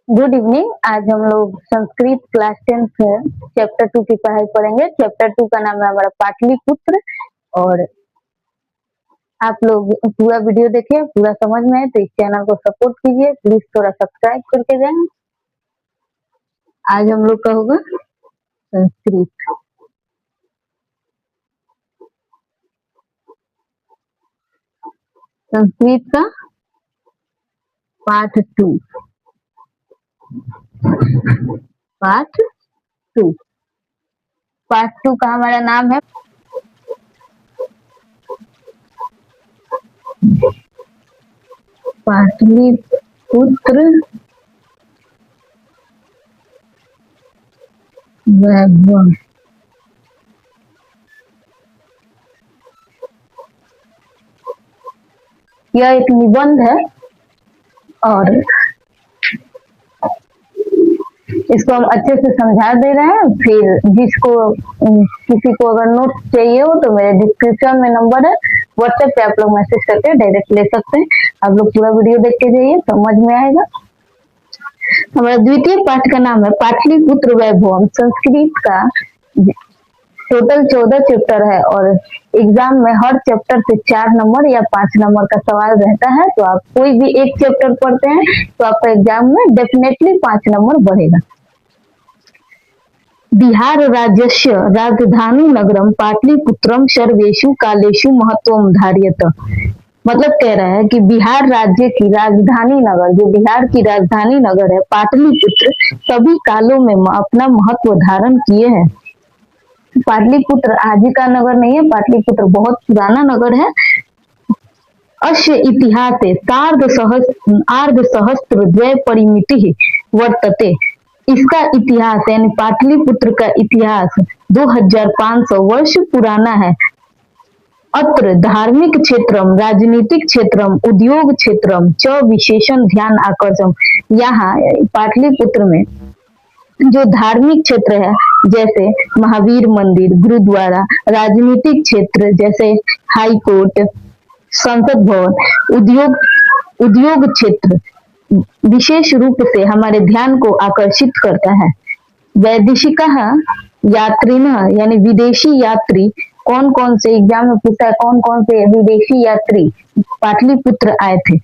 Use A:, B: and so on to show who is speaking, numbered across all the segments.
A: Good evening. आज हम लोग संस्कृत क्लास 10th है चैप्टर 2 की पढ़ाई करेंगे। चैप्टर 2 का नाम है हमारा पाटलिपुत्र। और आप लोग पूरा वीडियो देखिए, पूरा समझ में आए तो इस चैनल को सपोर्ट कीजिए, प्लीज थोड़ा सब्सक्राइब करके जाएं। आज हम लोग का होगा संस्कृत। संस्कृत का पाठ 2। पाठ 2 पार्ट 2 का हमारा नाम है पाटलिपुत्र वैभव। यह एक निबंध है और इसको हम अच्छे से समझा दे रहे हैं। फिर जिसको किसी को अगर नोट चाहिए हो तो मेरे डिस्क्रिप्शन में नंबर है, व्हाट्सएप पे आप लोग मैसेज करके डायरेक्ट ले सकते हैं। आप लोग पूरा वीडियो देख के जाइए, समझ में आएगा। हमारा द्वितीय पाठ का नाम है पाटलिपुत्र वैभव। संस्कृत का टोटल 14 चैप्टर है और एग्जाम में हर चैप्टर से 4 नंबर या 5 नंबर का सवाल रहता है। तो आप कोई भी एक चैप्टर पढ़ते हैं तो आपका एग्जाम में डेफिनेटली 5 नंबर बढ़ेगा। बिहार राज्यस्य राजधानी नगरम पाटलिपुत्रम सर्वेषु कालेषु महत्वम धार्यत। मतलब कह रहा है कि बिहार राज्य की राजधानी नगर, जो बिहार की राजधानी नगर है पाटलिपुत्र, सभी कालों में अपना महत्व धारण किए हैं। पाटलिपुत्र आज का नगर नहीं है, पाटलिपुत्र बहुत पुराना नगर है। अस्य इतिहास आर्ध सहस्त्र द्वय परिमिति वर्तते। इसका इतिहास यानी पाटलिपुत्र का इतिहास 2500 वर्ष पुराना है। अत्र धार्मिक क्षेत्रम, राजनीतिक क्षेत्रम, उद्योग क्षेत्रम च विशेषण ध्यान आकर्षम। यहाँ पाटलिपुत्र में जो धार्मिक क्षेत्र है जैसे महावीर मंदिर, गुरुद्वारा, राजनीतिक क्षेत्र जैसे हाई कोर्ट, संसद भवन, उद्योग क्षेत्र विशेष रूप से हमारे ध्यान को आकर्षित करता है। वैदेशिक यात्रिन यानी विदेशी यात्री, कौन कौन से एग्जाम में पूछा है, कौन कौन से विदेशी यात्री पाटलिपुत्र आए थे।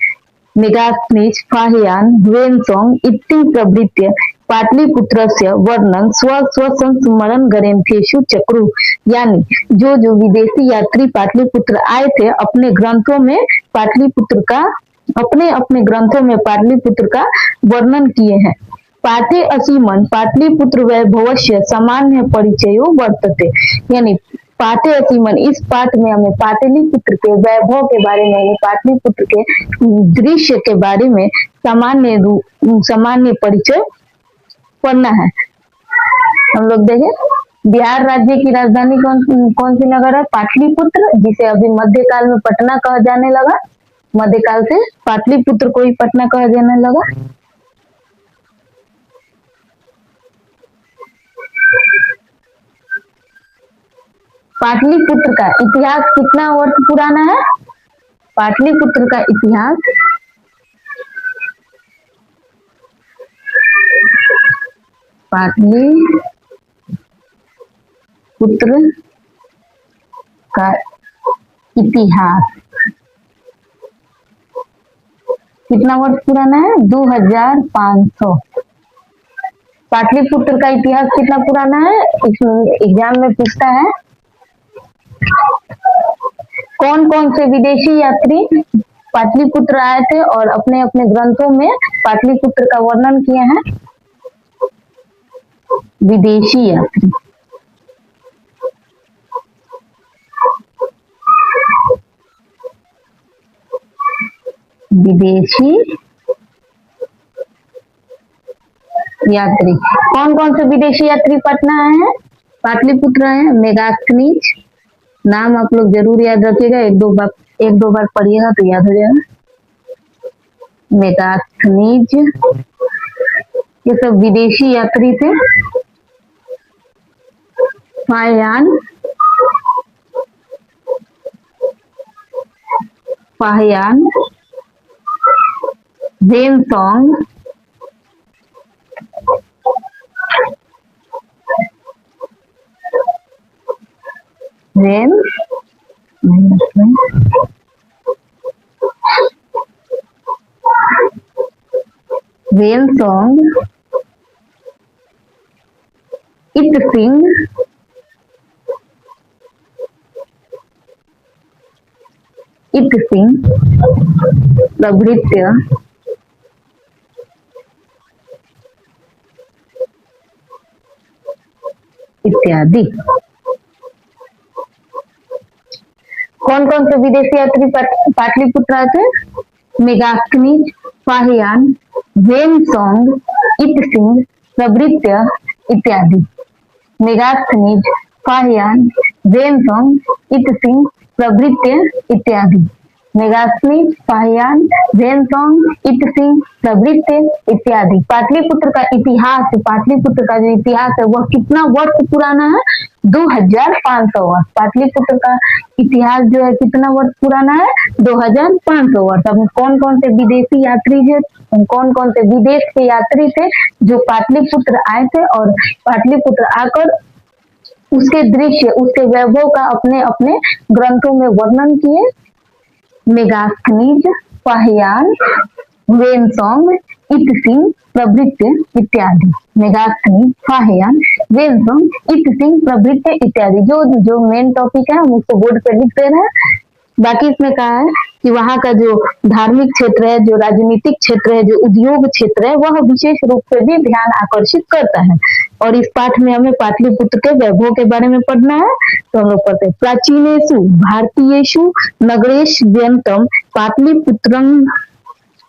A: मेगास्निच, फाहियान, ह्वेनसोंग इति प्रभृत्य पाटलिपुत्रस्य वर्णन स्वसंस्मरण ग्रंथेषु चक्रु। यानी जो जो विदेशी यात्री पाटलिपुत्र आए थे अपने ग्रंथों में पाटलिपुत्र का अपने ग्रंथों में पाटलिपुत्र का वर्णन किए हैं। पाठे असीमन पाटलिपुत्र वैभवस्य सामान्य परिचयो वर्तते। यानी पाठे असीमन, इस पाठ में हमें पाटलिपुत्र के वैभव के बारे में, पाटलिपुत्र के दृश्य के बारे में सामान्य परिचय पढ़ना है। हम लोग देखें, बिहार राज्य की राजधानी कौन सी नगर है? पाटलिपुत्र, जिसे अभी मध्यकाल में पटना कहा जाने लगा। मध्यकाल से पाटलिपुत्र को ही पटना कहा जाने लगा। पाटलिपुत्र का इतिहास कितना वर्ष पुराना है? पाटलिपुत्र का इतिहास पाटलिपुत्र का इतिहास कितना वर्ष पुराना है? 2500। पाटलिपुत्र का इतिहास कितना पुराना है? एग्जाम में पूछता है। कौन कौन से विदेशी यात्री पाटलिपुत्र आए थे और अपने अपने ग्रंथों में पाटलिपुत्र का वर्णन किए हैं? विदेशी यात्री। विदेशी यात्री कौन कौन से विदेशी यात्री पटना आए हैं, पाटलिपुत्र आए हैं? मेगास्नीच, नाम आप लोग जरूर याद रखिएगा, एक दो बार पढ़िएगा तो याद हो जाएगा। मेगास्नीज, ये सब विदेशी यात्री थे। फाहियान, ह्वेनसोंग वेन वेन सॉन्ग इट सिंग प्रभृत्य इत्यादि। कौन कौन से विदेशी यात्री पाटलिपुत्र आए थे? मेगास्थनीज, फाहियान, वेनसोंग, इत्सिंग, प्रभृत्य इत्यादि। मेगास्थनीज, फाहियान, वेनसोंग, इत्सिंग, प्रभृत्य इत्यादि। मेगास्थनीज, फाहियान, वेनसोंग, इत्सिंग, प्रभृत्य इत्यादि। पाटलिपुत्र का इतिहास, पाटलिपुत्र का जो इतिहास है वह कितना वर्ष पुराना है? 2500 वर्ष। पाटलिपुत्र का इतिहास जो है कितना वर्ष पुराना है? 2500 वर्ष। अब कौन कौन से विदेशी यात्री थे, कौन कौन से विदेश के यात्री थे जो पाटलिपुत्र आए थे और पाटलिपुत्र आकर उसके दृश्य, उसके वैभव का अपने अपने ग्रंथों में वर्णन किए? मेगास्थनीज, फाहियान, वेनसोंग, इत्सिंग, प्रभृत्य इत्यादि। मेगास्थनीज, फाहियान, वेनसोंग, इत्सिंग, प्रभृत्य इत्यादि। जो जो मेन टॉपिक है हम उसको बोर्ड पे लिख दे रहे हैं। बाकी इसमें कहा है कि वहाँ का जो धार्मिक क्षेत्र है, जो राजनीतिक क्षेत्र है, जो उद्योग क्षेत्र है, वह विशेष रूप से भी ध्यान आकर्षित करता है। और इस पाठ में हमें पाटलिपुत्र के वैभव के बारे में पढ़ना है। तो हम लोग पढ़ते हैं, प्राचीनेषु भारतीयेषु नगरेष्वन्यतम पाटलिपुत्रं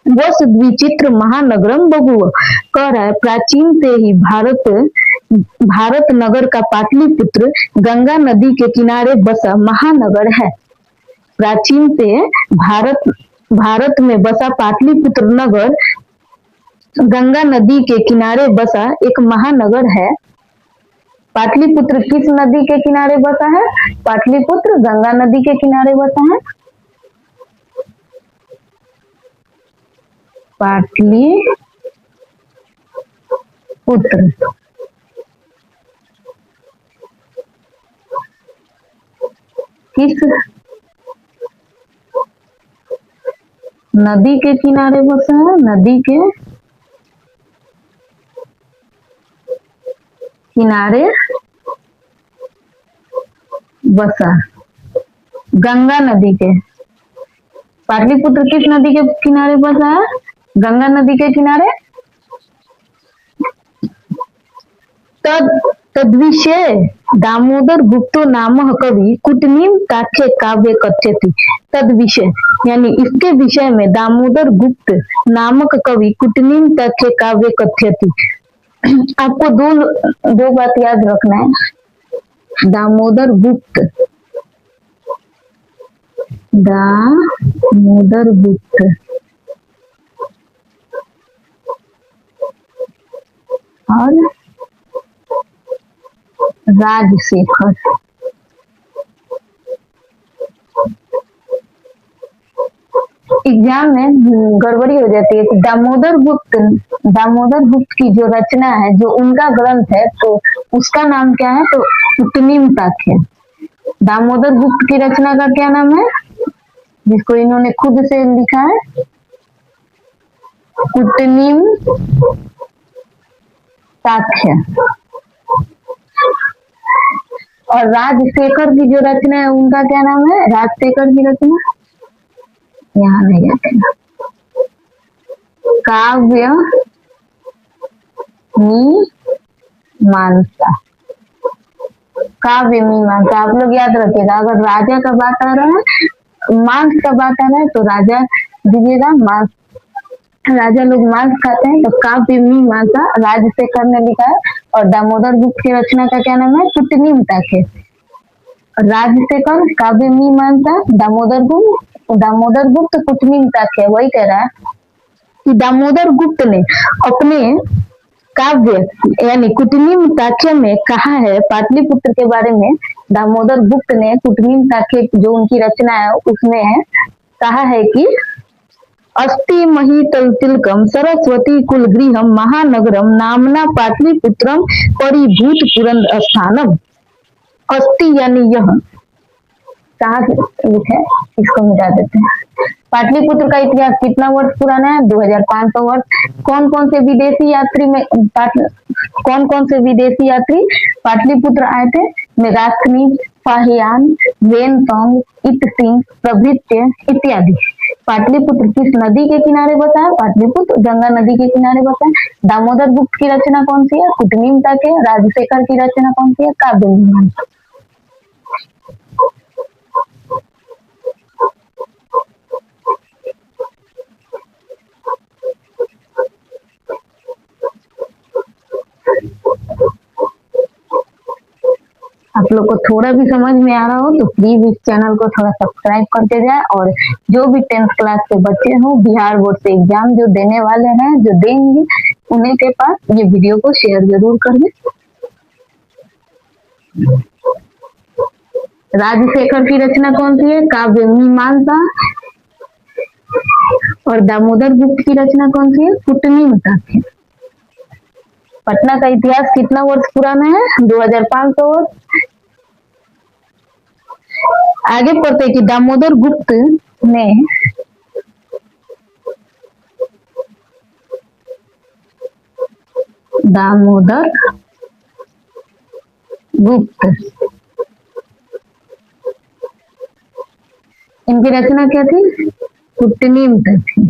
A: वस द्विचित्र महानगरम बभूव। कह रहा है प्राचीन से ही भारत नगर का पाटलिपुत्र गंगा नदी के किनारे बसा महानगर है। प्राचीन से भारत में बसा पाटलिपुत्र नगर गंगा नदी के किनारे बसा एक महानगर है। पाटलिपुत्र किस नदी के किनारे बसा है? पाटलिपुत्र गंगा नदी के किनारे बसा है। पाटलिपुत्र किस नदी के किनारे बसा है? नदी के किनारे बसा, गंगा नदी के। पाटलिपुत्र किस नदी के किनारे बसा है? गंगा नदी के किनारे। तद्विषय दामोदर गुप्तो नामः कवि कुटनीम ताख्य काव्य कथ्यति। तद विषय यानी इसके विषय में दामोदर गुप्त नामक कवि कुटनीम ताख्य काव्य कथ्यति। आपको दो बात याद रखना है। दामोदर गुप्त और राजशेखर। एग्जाम में गड़बड़ी हो जाती है कि दामोदर गुप्त की जो रचना है, जो उनका ग्रंथ है, तो उसका नाम क्या है? तो कुटनीम ताख्य। दामोदर गुप्त की रचना का क्या नाम है, जिसको इन्होंने खुद से लिखा है? कुटनीम ताख्य। और राजशेखर की जो रचना है उनका क्या नाम है? राजशेखर की रचना यहाँ नहीं है। काव्य मीमांसा। काव्य मीमांसा आप लोग याद रखिएगा। अगर राजा का बात आ रहा है, मांस का बात आ रहा है, तो राजा दीजिएगा मांस। राजा लोग मांस खाते हैं, तो काव्य मीमांसा राजशेखर ने लिखा है। और दामोदर गुप्त की रचना का क्या नाम है? कुटनीम ताख्य। राजशेखर काव्य मीमांसा, दामोदर गुप्त कुटनीम ताख्य। वही कह रहा है कि दामोदर गुप्त ने अपने काव्य यानी कुटनीम ताख्य में कहा है पाटलिपुत्र के बारे में। दामोदर गुप्त ने कुटनीम ताख्य जो उनकी रचना है उसमें है कहा है कि अस्ति महितल तिलकम सरस्वती कुलगृहम महानगरम नामना पाटलिपुत्रम परिभूत पुरंद स्थानम। अस्ति यानी यह, कहाँ लिखा है, इसको मिटा देते हैं। पाटलिपुत्र का इतिहास कितना वर्ष पुराना है? 2500 वर्ष। कौन कौन से विदेशी यात्री में कौन कौन से विदेशी यात्री पाटलिपुत्र आए थे? मेगास्थनी, फाहियान, वेनतोंग, इतसिंह प्रभृत्य इत्यादि। पाटलिपुत्र किस नदी के किनारे बसा है? पाटलिपुत्र गंगा नदी के किनारे बसा है। दामोदर गुप्त की रचना कौन सी है? कुटनीमता के। राजशेखर की रचना कौन सी है? काव्य मीमांसा। आप लोग को थोड़ा भी समझ में आ रहा हो तो प्लीज इस चैनल को थोड़ा सब्सक्राइब करते जाए, और जो भी 10th क्लास के बच्चे हो बिहार बोर्ड से एग्जाम जो देने वाले हैं, जो देंगे, उन्हीं के पास ये वीडियो को शेयर जरूर कर दें। राजशेखर की रचना कौन सी है? काव्य मीमांसा। और दामोदर गुप्त की रचना कौन सी है? कुटनीमता। पटना का इतिहास कितना वर्ष पुराना है? 2500 वर्ष। आगे पढ़ते कि दामोदर गुप्त ने दामोदर गुप्त इनकी रचना क्या थी? कुटनीमता थी।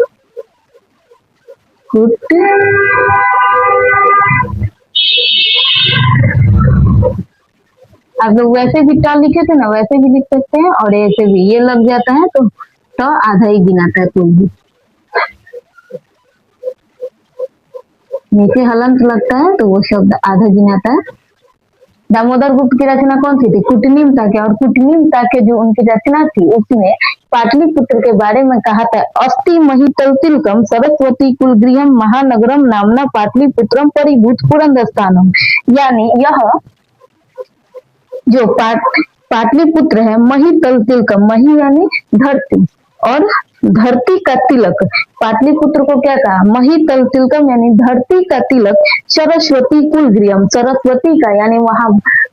A: आप लोग वैसे भी ट लिखे थे ना, वैसे भी लिख सकते हैं, और ऐसे भी ये लग जाता है तो आधा ही गिनाता है। कोई भी नीचे हलंत लगता है तो वो शब्द आधा गिनाता है। दामोदर गुप्त की रचना कौन सी थी? कुटनीमता के। और कुटनीमता के जो उनकी रचना थी उसमें पाटलिपुत्र के बारे में कहा था, अस्ति महितलतिलकम सरस्वती कुलगृहम महानगरम नामना पाटलिपुत्रम परिभूत पुरंदरस्थानम। यानी यह जो पाटलिपुत्र है, महितलतिलकम, मही यानी धरती, और धरती का तिलक। पाटलिपुत्र को क्या कहा? महितलतिलकम यानी धरती का तिलक, सरस्वती कुलगृहम, सरस्वती का, यानी वहां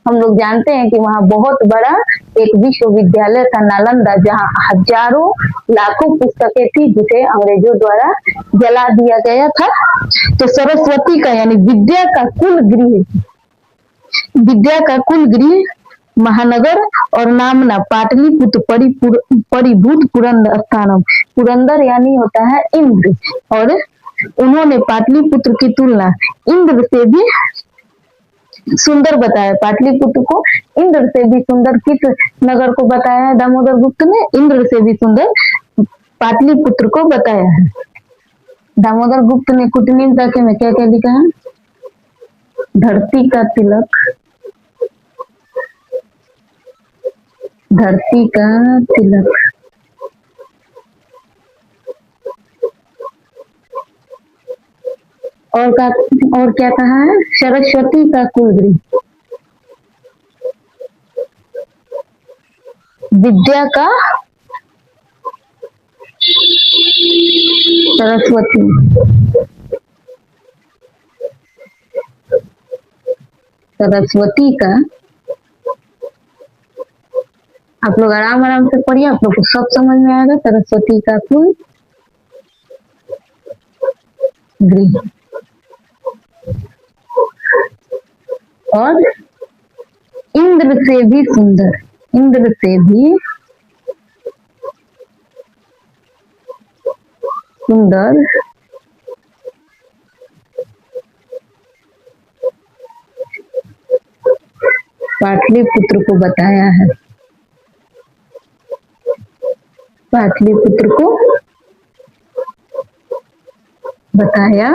A: हम लोग जानते हैं कि वहां बहुत बड़ा एक विश्वविद्यालय था नालंदा, जहां हजारों लाखों पुस्तकें थी जिसे अंग्रेजों द्वारा जला दिया गया था। तो सरस्वती का यानी विद्या का कुलगृह, विद्या का कुलगृह महानगर, और नामना पाटलिपुत्र परिभूत पुरंदर स्थानम। पुरंदर यानी होता है इंद्र, और उन्होंने पाटलिपुत्र की तुलना इंद्र से भी सुंदर बताया। पाटलिपुत्र को इंद्र से भी सुंदर किस नगर को बताया है? दामोदर गुप्त ने इंद्र से भी सुंदर पाटलिपुत्र को बताया है। दामोदर गुप्त ने कुटनीमता के में क्या क्या लिखा है? धरती का तिलक, धरती का तिलक, और क्या कहा है? सरस्वती का कुलगृह, विद्या का सरस्वती, सरस्वती का। आप लोग आराम आराम से पढ़िए, आप लोग को सब समझ में आएगा। सरस्वती का कुल गृह, और इंद्र से भी सुंदर, इंद्र से भी सुंदर पाटलिपुत्र को बताया है, पाटलिपुत्र को बताया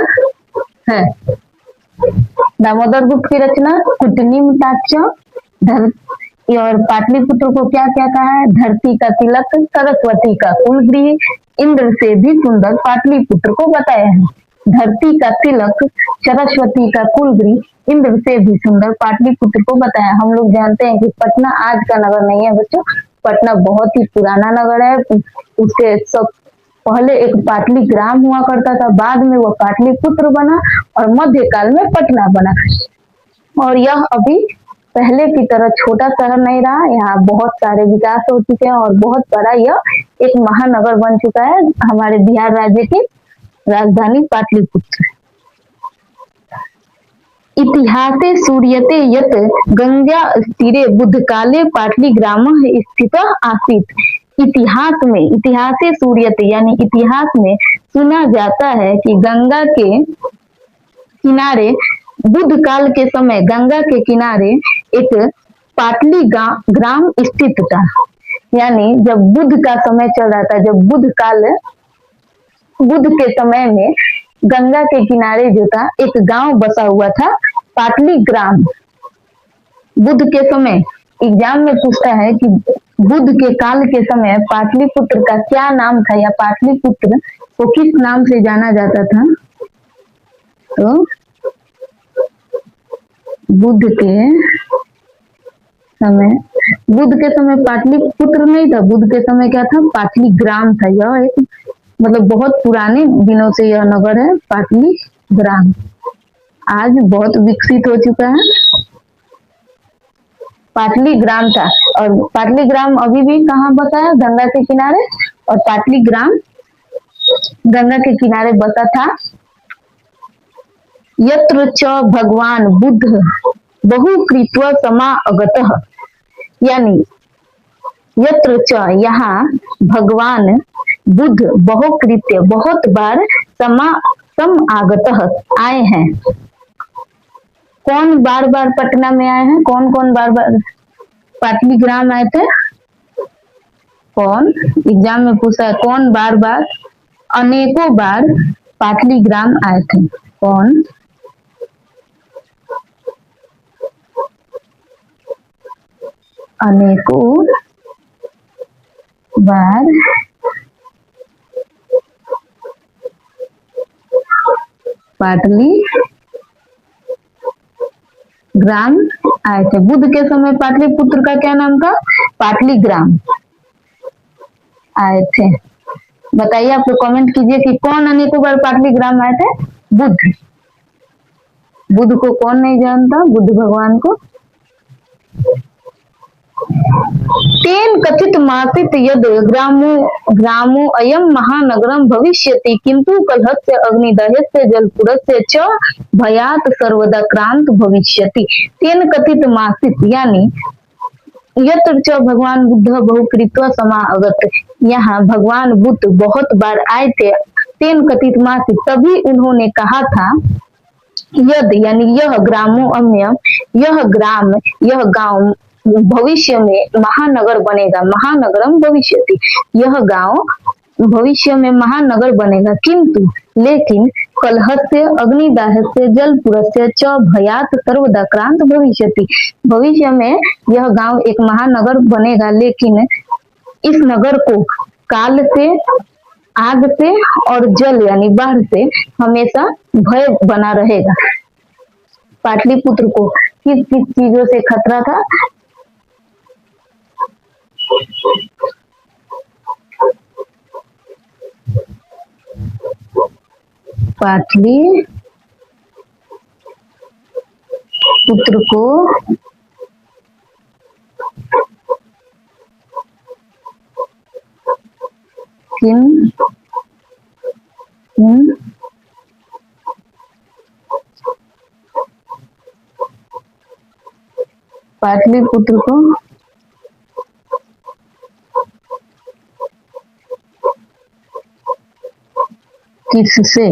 A: है। दामोदर गुप्त की रचना कुटनीमताच, और पाटलिपुत्र को क्या क्या कहा है? धरती का तिलक, सरस्वती का कुलगृह, इंद्र से भी सुंदर पाटलिपुत्र को बताया है। धरती का तिलक, सरस्वती का कुलगृह, इंद्र से भी सुंदर पाटलिपुत्र को बताया। हम लोग जानते हैं कि पटना आज का नगर नहीं है बच्चों, पटना बहुत ही पुराना नगर है। उसके सब पहले एक पाटली ग्राम हुआ करता था, बाद में वो पाटलिपुत्र बना, और मध्यकाल में पटना बना। और यह अभी पहले की तरह छोटा शहर नहीं रहा, यहाँ बहुत सारे विकास हो चुके हैं और बहुत बड़ा यह एक महानगर बन चुका है हमारे बिहार राज्य की राजधानी पाटलिपुत्र। इतिहासे सूर्यते यत गंगा तीरे बुद्धकाले पाटलिग्रामः स्थितः आसीत्। इतिहास में, इतिहासे सूर्यते यानी इतिहास में सुना जाता है कि गंगा के किनारे बुद्ध काल के समय गंगा के किनारे एक पाटली ग्राम स्थित था। यानी जब बुद्ध का समय चल रहा था, जब बुद्ध के समय में गंगा के किनारे जो था एक गांव बसा हुआ था पाटली ग्राम। बुद्ध के समय एग्जाम में पूछता है कि बुद्ध के काल के समय पाटलिपुत्र का क्या नाम था या पाटलिपुत्र को किस नाम से जाना जाता था। तो बुद्ध के समय पाटलिपुत्र नहीं था, बुद्ध के समय क्या था, पाटली ग्राम था। यह एक मतलब बहुत पुराने दिनों से यह नगर है पाटली ग्राम, आज बहुत विकसित हो चुका है। पाटली ग्राम था और पाटली ग्राम अभी भी कहाँ बसा है, गंगा के किनारे, और पाटली ग्राम गंगा के किनारे बसा था। यत्र च भगवान बुद्ध बहुकृत्व समागतः, यानी यत्र च यहाँ भगवान बुद्ध बहुकृत्य बहुत बार समागतः आए हैं। कौन बार बार पटना में आए हैं, कौन कौन बार बार पाटली ग्राम आए थे, कौन एग्जाम में पूछा है, कौन बार बार, अनेकों बार पाटली ग्राम आए थे। कौन, अनेकों बार पाटली ग्राम आए थे। बुद्ध के समय पाटलिपुत्र का क्या नाम था, पाटली ग्राम आए थे। बताइए, आप लोग कमेंट कीजिए कि कौन अनेकों बार पाटली ग्राम आए थे। बुद्ध। बुद्ध को कौन नहीं जानता, बुद्ध भगवान को। तेन कथित मासित यद ग्रामो अयम महानगरम भविष्यति किंतु कलहस्य अग्निदहस्य जलपुरस्य च भयात सर्वदा क्रांत भविष्यति। तेन कथित मासित यानी यत्र च भगवान बुद्ध बहुकृत्व समागत, यहाँ भगवान बुद्ध बहुत बार आए थे। तेन कथित मासित तभी उन्होंने कहा था, यद यानी यह ग्रामो अम्य, यह ग्राम, यह गांव भविष्य में महानगर बनेगा। महानगरम भविष्यति, यह गांव भविष्य में महानगर बनेगा। किंतु लेकिन कलहस्य अग्निदाहस्य जलपुरस्य च भयात सर्वदा क्रांत भविष्यति, भविष्य में यह गांव एक महानगर बनेगा, लेकिन इस नगर को काल से, आग से और जल यानी बाढ़ से हमेशा भय बना रहेगा। पाटलिपुत्र को किस किस चीजों से खतरा था, पाटली पुत्र को किन पाटलिपुत्र को किससे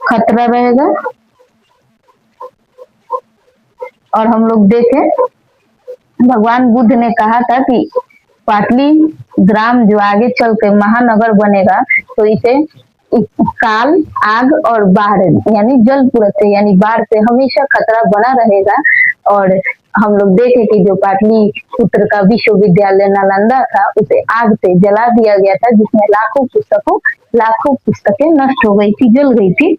A: खतरा रहेगा। और हम लोग देखें, भगवान बुद्ध ने कहा था कि पाटली ग्राम जो आगे चल के महानगर बनेगा तो इसे काल, आग और बाढ़ यानी जलपुर से यानी बाढ़ से हमेशा खतरा बना रहेगा। और हम लोग देखे कि जो पाटलिपुत्र का विश्वविद्यालय नालंदा था उसे आग से जला दिया गया था, जिसमें लाखों पुस्तकें नष्ट हो गई थी, जल गई थी।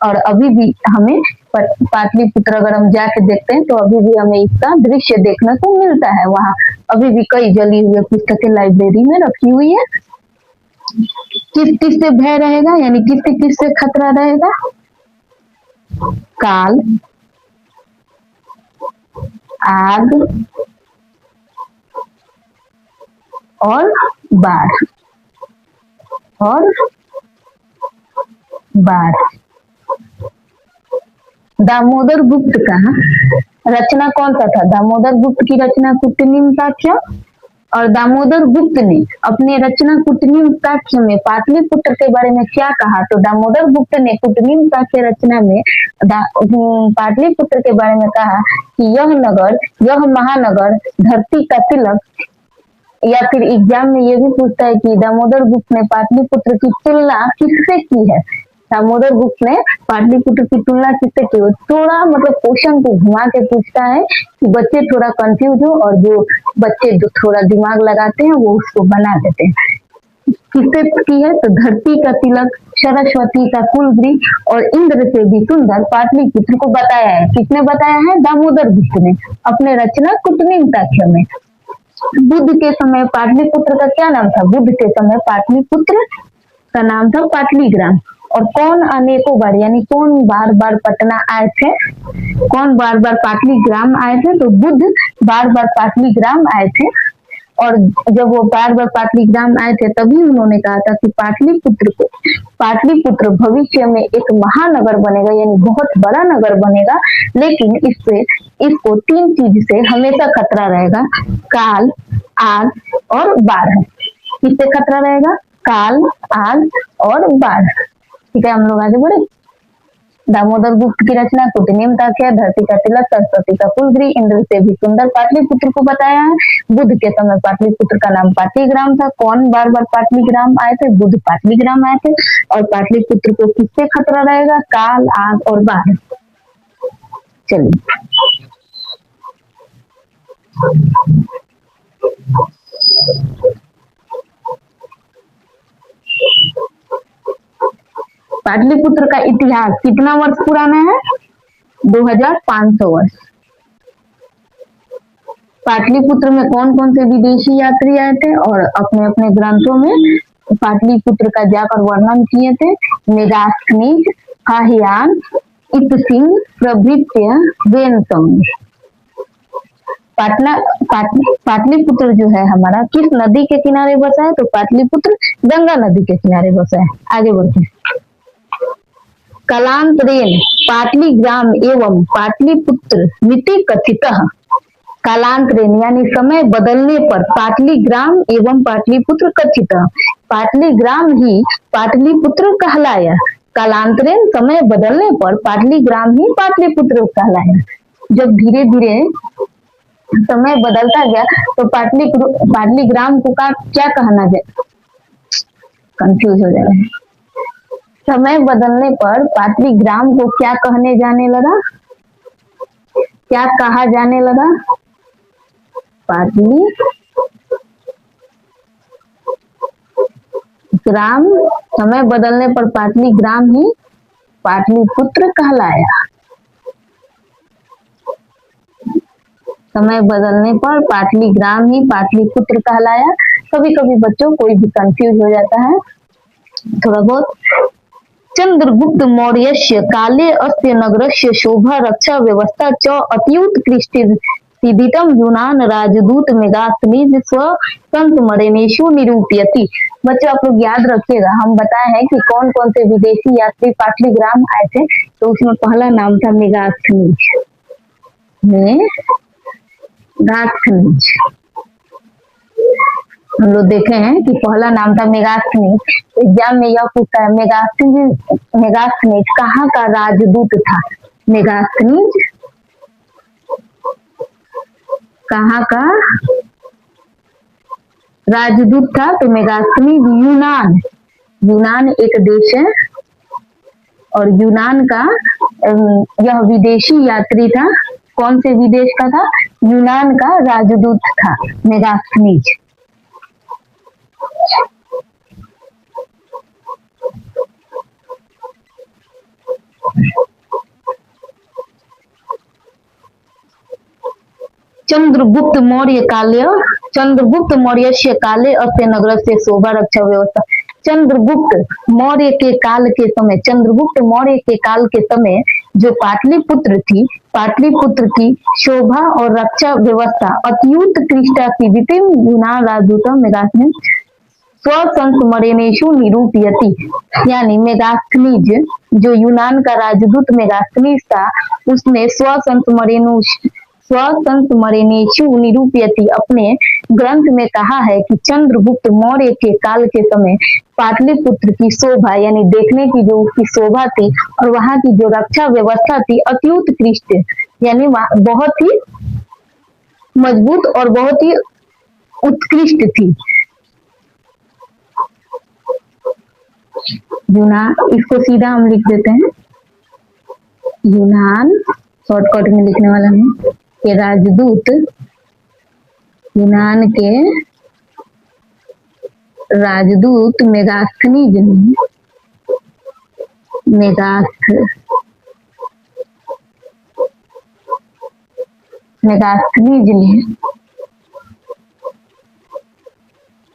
A: और अभी भी हमें पाटलिपुत्र अगर हम जाके देखते हैं तो अभी भी हमें इसका दृश्य देखने को मिलता है। वहाँ अभी भी कई जली हुई पुस्तकें लाइब्रेरी में रखी हुई है। किस किस से भय रहेगा यानी किस किस से खतरा रहेगा, काल, आग और बाढ़ और बाढ़। दामोदर गुप्त का रचना कौन सा था? दामोदर गुप्त की रचना कुटनीम साक्ष्य, और दामोदर गुप्त ने अपने रचना कुटनीम साक्ष्य में पाटलिपुत्र के बारे में क्या कहा? तो दामोदर गुप्त ने कुटनीम साक्ष्य रचना में पाटलिपुत्र के बारे में कहा कि यह नगर, यह महानगर धरती का तिलक, या फिर एग्जाम में ये भी पूछता है कि दामोदर गुप्त ने पाटलिपुत्र की तुलना किससे की है? दामोदर गुप्त ने पाटलिपुत्र की तुलना किससे की? थोड़ा मतलब क्वेश्चन को घुमा के पूछता है कि बच्चे थोड़ा कंफ्यूज हो, और जो बच्चे जो थोड़ा दिमाग लगाते हैं वो उसको बना देते हैं। किससे की है? तो धरती का तिलक, सरस्वती का कुलगृह और इंद्र से भी सुंदर पाटलिपुत्र को बताया है। किसने बताया है? दामोदर गुप्त ने अपने रचना कुटनीम साक्ष्य में। बुद्ध के समय पाटलिपुत्र का क्या नाम था? बुद्ध के समय पाटलिपुत्र का नाम था पाटलीग्राम। और कौन अनेकों बार, यानी कौन बार बार पटना आए थे? कौन बार बार पाटलीग्राम आए थे? तो बुद्ध बार बार पाटलीग्राम आए थे। और जब वो बार बार पाटलीग्राम आए थे तभी उन्होंने कहा था कि पाटलिपुत्र भविष्य में एक महानगर बनेगा, यानी बहुत बड़ा नगर बनेगा, लेकिन इसको 3 चीज से हमेशा खतरा रहेगा: काल, आग और बाढ़। किससे खतरा रहेगा? काल, आग और बाढ़। ठीक है, हम लोग आगे बढ़े। दामोदर गुप्त की रचना कुटनीम साक्ष्य, धरती का तिलक, सरस्वती का कुलगृह, इंद्र से भी सुंदर पाटलिपुत्र को बताया है। बुद्ध के समय पाटलिपुत्र का नाम पाटलीग्राम था। कौन बार बार पाटलीग्राम आए थे? बुद्ध पाटलीग्राम आए थे। और पाटलिपुत्र को किससे खतरा रहेगा? काल, आग और बाढ़। चलिए पाटलिपुत्र का इतिहास कितना वर्ष पुराना है? 2500 वर्ष। पाटलिपुत्र में कौन कौन से विदेशी यात्री आए थे और अपने अपने ग्रंथों में पाटलिपुत्र का जाकर वर्णन किए थे? मेगास्थनीज, हाहियान, इत्सिंग प्रभृत्य वेनसंग। पाटलिपुत्र जो है हमारा किस नदी के किनारे बसा है? तो पाटलिपुत्र गंगा नदी के किनारे बसा है। आगे बढ़ते हैं। कालांतरेण पाटलीग्राम एवं पाटलिपुत्र मिति कथितः। कालांतरेण यानी समय बदलने पर पाटलीग्राम एवं पाटलिपुत्र कथितः। पाटलीग्राम ही पाटलिपुत्र कहलाया। कालांतरेण समय बदलने पर पाटलीग्राम ही पाटलिपुत्र कहलाया। जब धीरे धीरे समय बदलता गया तो पाटलीग्राम को क्या कहना जाए? कंफ्यूज हो जाएगा। समय बदलने पर पाटलीग्राम को क्या कहने जाने लगा? क्या कहा जाने लगा? पाटलीग्राम, समय बदलने पर पाटलीग्राम ही पाटलिपुत्र कहलाया। समय बदलने पर पाटलीग्राम ही पाटलिपुत्र कहलाया। कभी कभी बच्चों कोई भी कंफ्यूज हो जाता है थोड़ा बहुत। चंद्रगुप्त मौर्यस्य काले अस्य नगरस्य शोभा रक्षा व्यवस्था च अत्युत्कृष्टिदितं यूनान राजदूत मेगास्थनीज स्व संस्मरणेषु निरूपयति। बच्चों आप लोग याद रखिएगा, हम बताए हैं कि कौन कौन से विदेशी यात्री पाटलीग्राम आए थे। तो उसमें पहला नाम था मेगास्थनीज। हम लोग देखे हैं कि पहला नाम था मेगास्थनीज। एग्जाम में यह पूछता है मेगास्थनीज कहाँ का राजदूत था? मेगास्थनीज कहाँ का राजदूत था? तो मेगास्थनीज यूनान एक देश है, और यूनान का यह विदेशी यात्री था। कौन से विदेश का था? यूनान का राजदूत था मेगास्थनीज। चंद्रगुप्त मौर्य से काले अस्य नगर से शोभा रक्षा व्यवस्था। चंद्रगुप्त मौर्य के काल के समय जो पाटलिपुत्र थी, पाटलिपुत्र की शोभा और रक्षा व्यवस्था अत्युत्कृष्टा की द्वितीय यूनान राजदूतों मेगास्थनीज स्वसंस्मरणेषु निरूपयति। यानी मेगास्थनीज जो यूनान का राजदूत मेगास्थनीज था, उसने स्वसंस्मरणेषु निरूपयति अपने ग्रंथ में कहा है कि चंद्रगुप्त मौर्य के काल के समय पाटलिपुत्र की शोभा यानी देखने की जो उसकी शोभा थी और वहां की जो रक्षा व्यवस्था थी अत्युत्कृष्ट यानी बहुत ही मजबूत और बहुत ही उत्कृष्ट थी। यूनान, इसको सीधा हम लिख देते हैं यूनान, शॉर्टकट में लिखने वाला है के राजदूत, यूनान के राजदूत मेगास्थनीज ने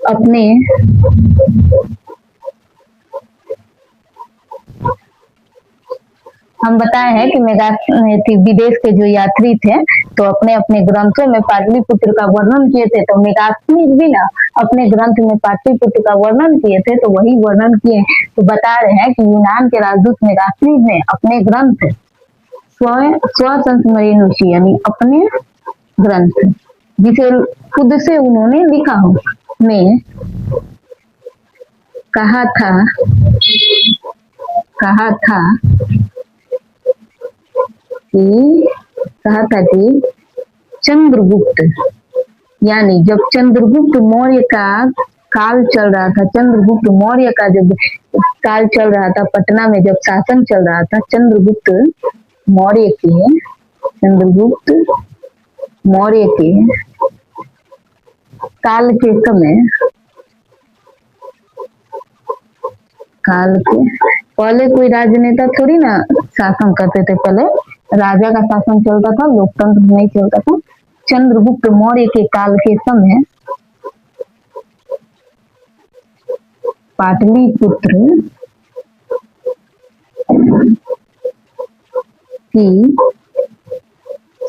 A: अपने हम बताए हैं कि विदेश के जो यात्री थे तो अपने अपने ग्रंथों में पाटलिपुत्र का वर्णन किए थे, तो मेगास्थनीज भी ना अपने ग्रंथ में पाटलिपुत्र का वर्णन किए थे, तो वही वर्णन किए तो बता रहे हैं कि यूनान के राजदूत मेगास्थनीज ने अपने ग्रंथ स्वसंस्मरणेषु यानी अपने ग्रंथ जिसे खुद से उन्होंने लिखा हो में कहा था कि चंद्रगुप्त यानी जब चंद्रगुप्त मौर्य का काल चल रहा था, चंद्रगुप्त मौर्य का जब काल चल रहा था, पटना में जब शासन चल रहा था चंद्रगुप्त मौर्य के काल के पहले कोई राजनेता थोड़ी ना शासन करते थे, पहले राजा का शासन चलता था, लोकतंत्र नहीं चलता था। चंद्रगुप्त मौर्य के काल के समय पाटलिपुत्र की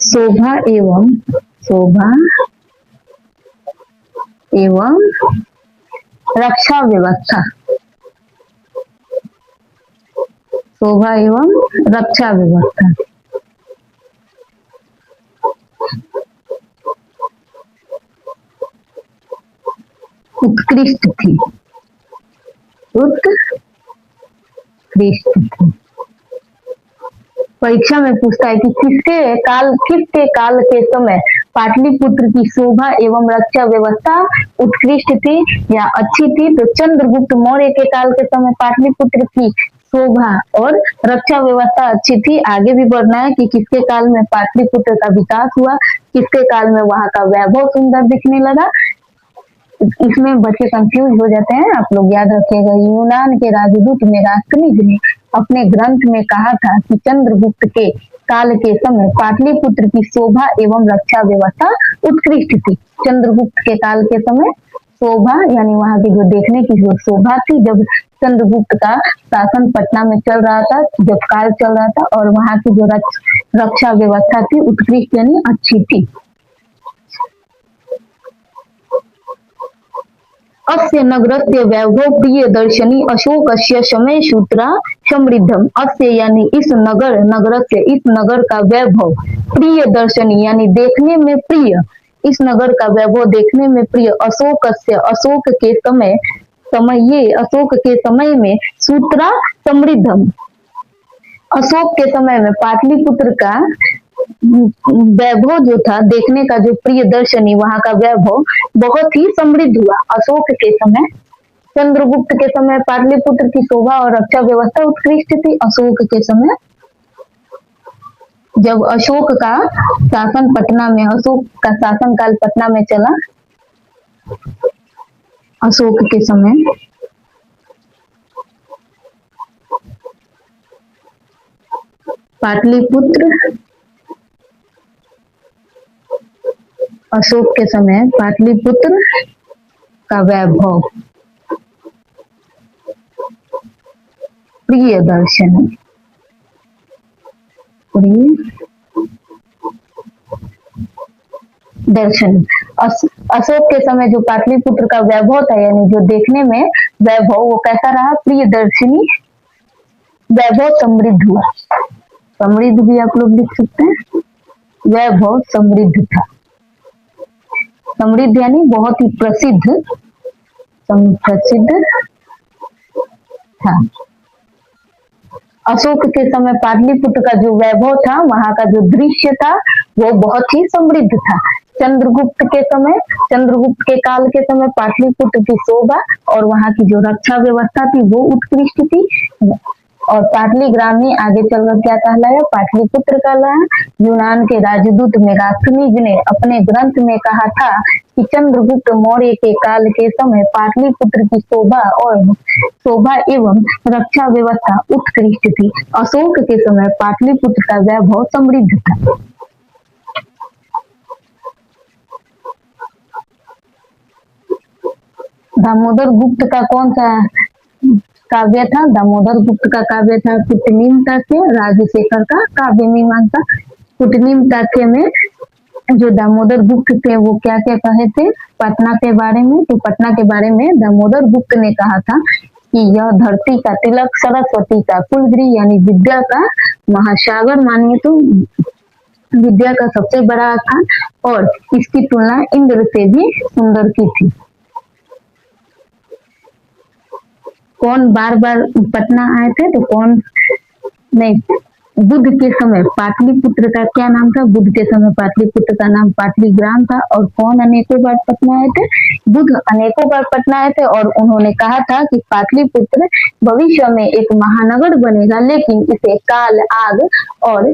A: शोभा एवं रक्षा व्यवस्था उत्कृष्ट थी। परीक्षा में पूछता है कि किसके काल के समय पाटलिपुत्र की शोभा एवं रक्षा व्यवस्था उत्कृष्ट थी या अच्छी थी, तो चंद्रगुप्त मौर्य के काल के समय पाटलिपुत्र की शोभा और रक्षा व्यवस्था अच्छी थी। आगे भी बढ़ना है कि किसके काल में पाटलिपुत्र का विकास हुआ, किसके काल में वहां का वैभव सुंदर दिखने लगा। इसमें बच्चे कंफ्यूज हो जाते हैं, आप लोग याद रखिएगा। यूनान के राजदूत मेगास्थनीज ने अपने ग्रंथ में कहा था कि चंद्रगुप्त के काल के समय पाटलिपुत्र की शोभा एवं रक्षा व्यवस्था उत्कृष्ट थी। चंद्रगुप्त के काल के समय शोभा यानी वहां की जो देखने की जो शोभा थी, जब चंद्रगुप्त का शासन पटना में चल रहा था, जब काल चल रहा था, और वहां की जो रक्षा व्यवस्था थी उत्कृष्ट यानी अच्छी थी। अस्य नगरस्य वैभव प्रिय दर्शनी अशोकस्य समय सूत्रा समृद्धम। अस्य यानी इस नगर का वैभव प्रिय दर्शनी यानी देखने में प्रिय, इस नगर का वैभव देखने में प्रिय अशोक के समय में सूत्रा समृद्धम, अशोक के समय में पाटलिपुत्र का वैभव जो था देखने का जो प्रिय दर्शनी वहां का वैभव बहुत ही समृद्ध हुआ। अशोक के समय, चंद्रगुप्त के समय पाटलिपुत्र की शोभा और रक्षा व्यवस्था उत्कृष्ट थी। अशोक के समय जब अशोक का शासन पटना में, अशोक का शासनकाल पटना में चला, अशोक के समय अशोक के समय पाटलिपुत्र का वैभव प्रिय दर्शनी काव्य दर्शन। अशोक के समय जो पाटलिपुत्र का वैभव था, यानी जो देखने में वैभव, वो कैसा रहा? प्रिय दर्शनी, वैभव समृद्ध हुआ। समृद्ध भी आप लोग लिख सकते हैं, वैभव समृद्ध था। समृद्ध यानी बहुत ही प्रसिद्ध, प्रसिद्ध था। अशोक के समय पाटलिपुत्र का जो वैभव था, वहां का जो दृश्य था, वो बहुत ही समृद्ध था। चंद्रगुप्त के समय, चंद्रगुप्त के काल के समय पाटलिपुत्र की शोभा और वहां की जो रक्षा व्यवस्था थी वो उत्कृष्ट थी। और पाटलिग्रामी आगे चलकर क्या कहलाया? पाटलिपुत्र कहलाया। यूनान के राजदूत मेगास्थनीज ने अपने ग्रंथ में कहा था कि चंद्रगुप्त मौर्य के काल के समय पाटलिपुत्र की शोभा एवं रक्षा व्यवस्था उत्कृष्ट थी। अशोक के समय पाटलिपुत्र का वैभव समृद्ध था। दामोदर गुप्त का कौन सा काव्य था? दामोदर गुप्त का काव्य था कुटनीम तात्या। राजशेखर का काव्य मीमांसा। कुटनीम तात्या में जो दामोदर गुप्त थे वो क्या क्या कहे थे पटना के बारे में? तो पटना के बारे में दामोदर गुप्त ने कहा था कि यह धरती का तिलक, सरस्वती का कुलगृह, यानी विद्या का महासागर मानिए तो विद्या का सबसे बड़ा स्थान, और इसकी तुलना इंद्र से भी सुंदर की थी। कौन बार बार पटना आए थे? तो कौन नहीं, बुद्ध के समय पाटलिपुत्र का क्या नाम था? बुद्ध के समय पाटलिपुत्र का नाम पाटलिग्राम था। और कौन अनेकों बार पटना आए थे? बुद्ध अनेकों बार पटना आए थे और उन्होंने कहा था कि पाटलिपुत्र भविष्य में एक महानगर बनेगा, लेकिन इसे काल, आग और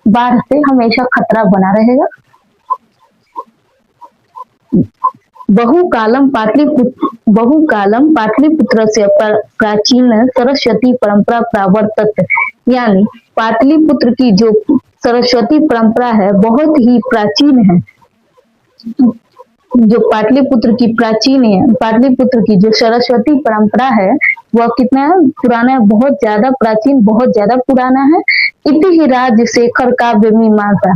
A: बाढ़ से हमेशा खतरा बना रहेगा। बहुकालम पाटलिपुत्र से प्राचीन सरस्वती परंपरा प्रावर्तत, यानी पाटलिपुत्र की जो सरस्वती परंपरा है बहुत ही प्राचीन है। जो पाटलिपुत्र की जो सरस्वती परंपरा है वह कितना पुराना है? बहुत ज्यादा प्राचीन, बहुत ज्यादा पुराना है। इति राजशेखर काव्य मीमांसा,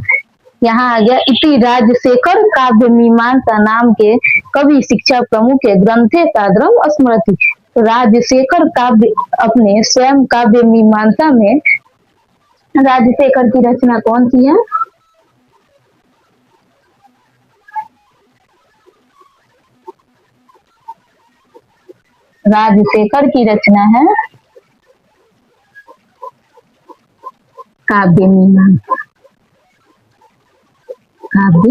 A: यहाँ आ गया इति राजशेखर काव्य मीमांसा नाम के कवि शिक्षा प्रमुख के ग्रंथे सादरम स्मृति। राजशेखर काव्य अपने स्वयं काव्य मीमांसा में राजशेखर की रचना कौन सी है? राजशेखर की रचना है काव्य मीमांसा। काव्य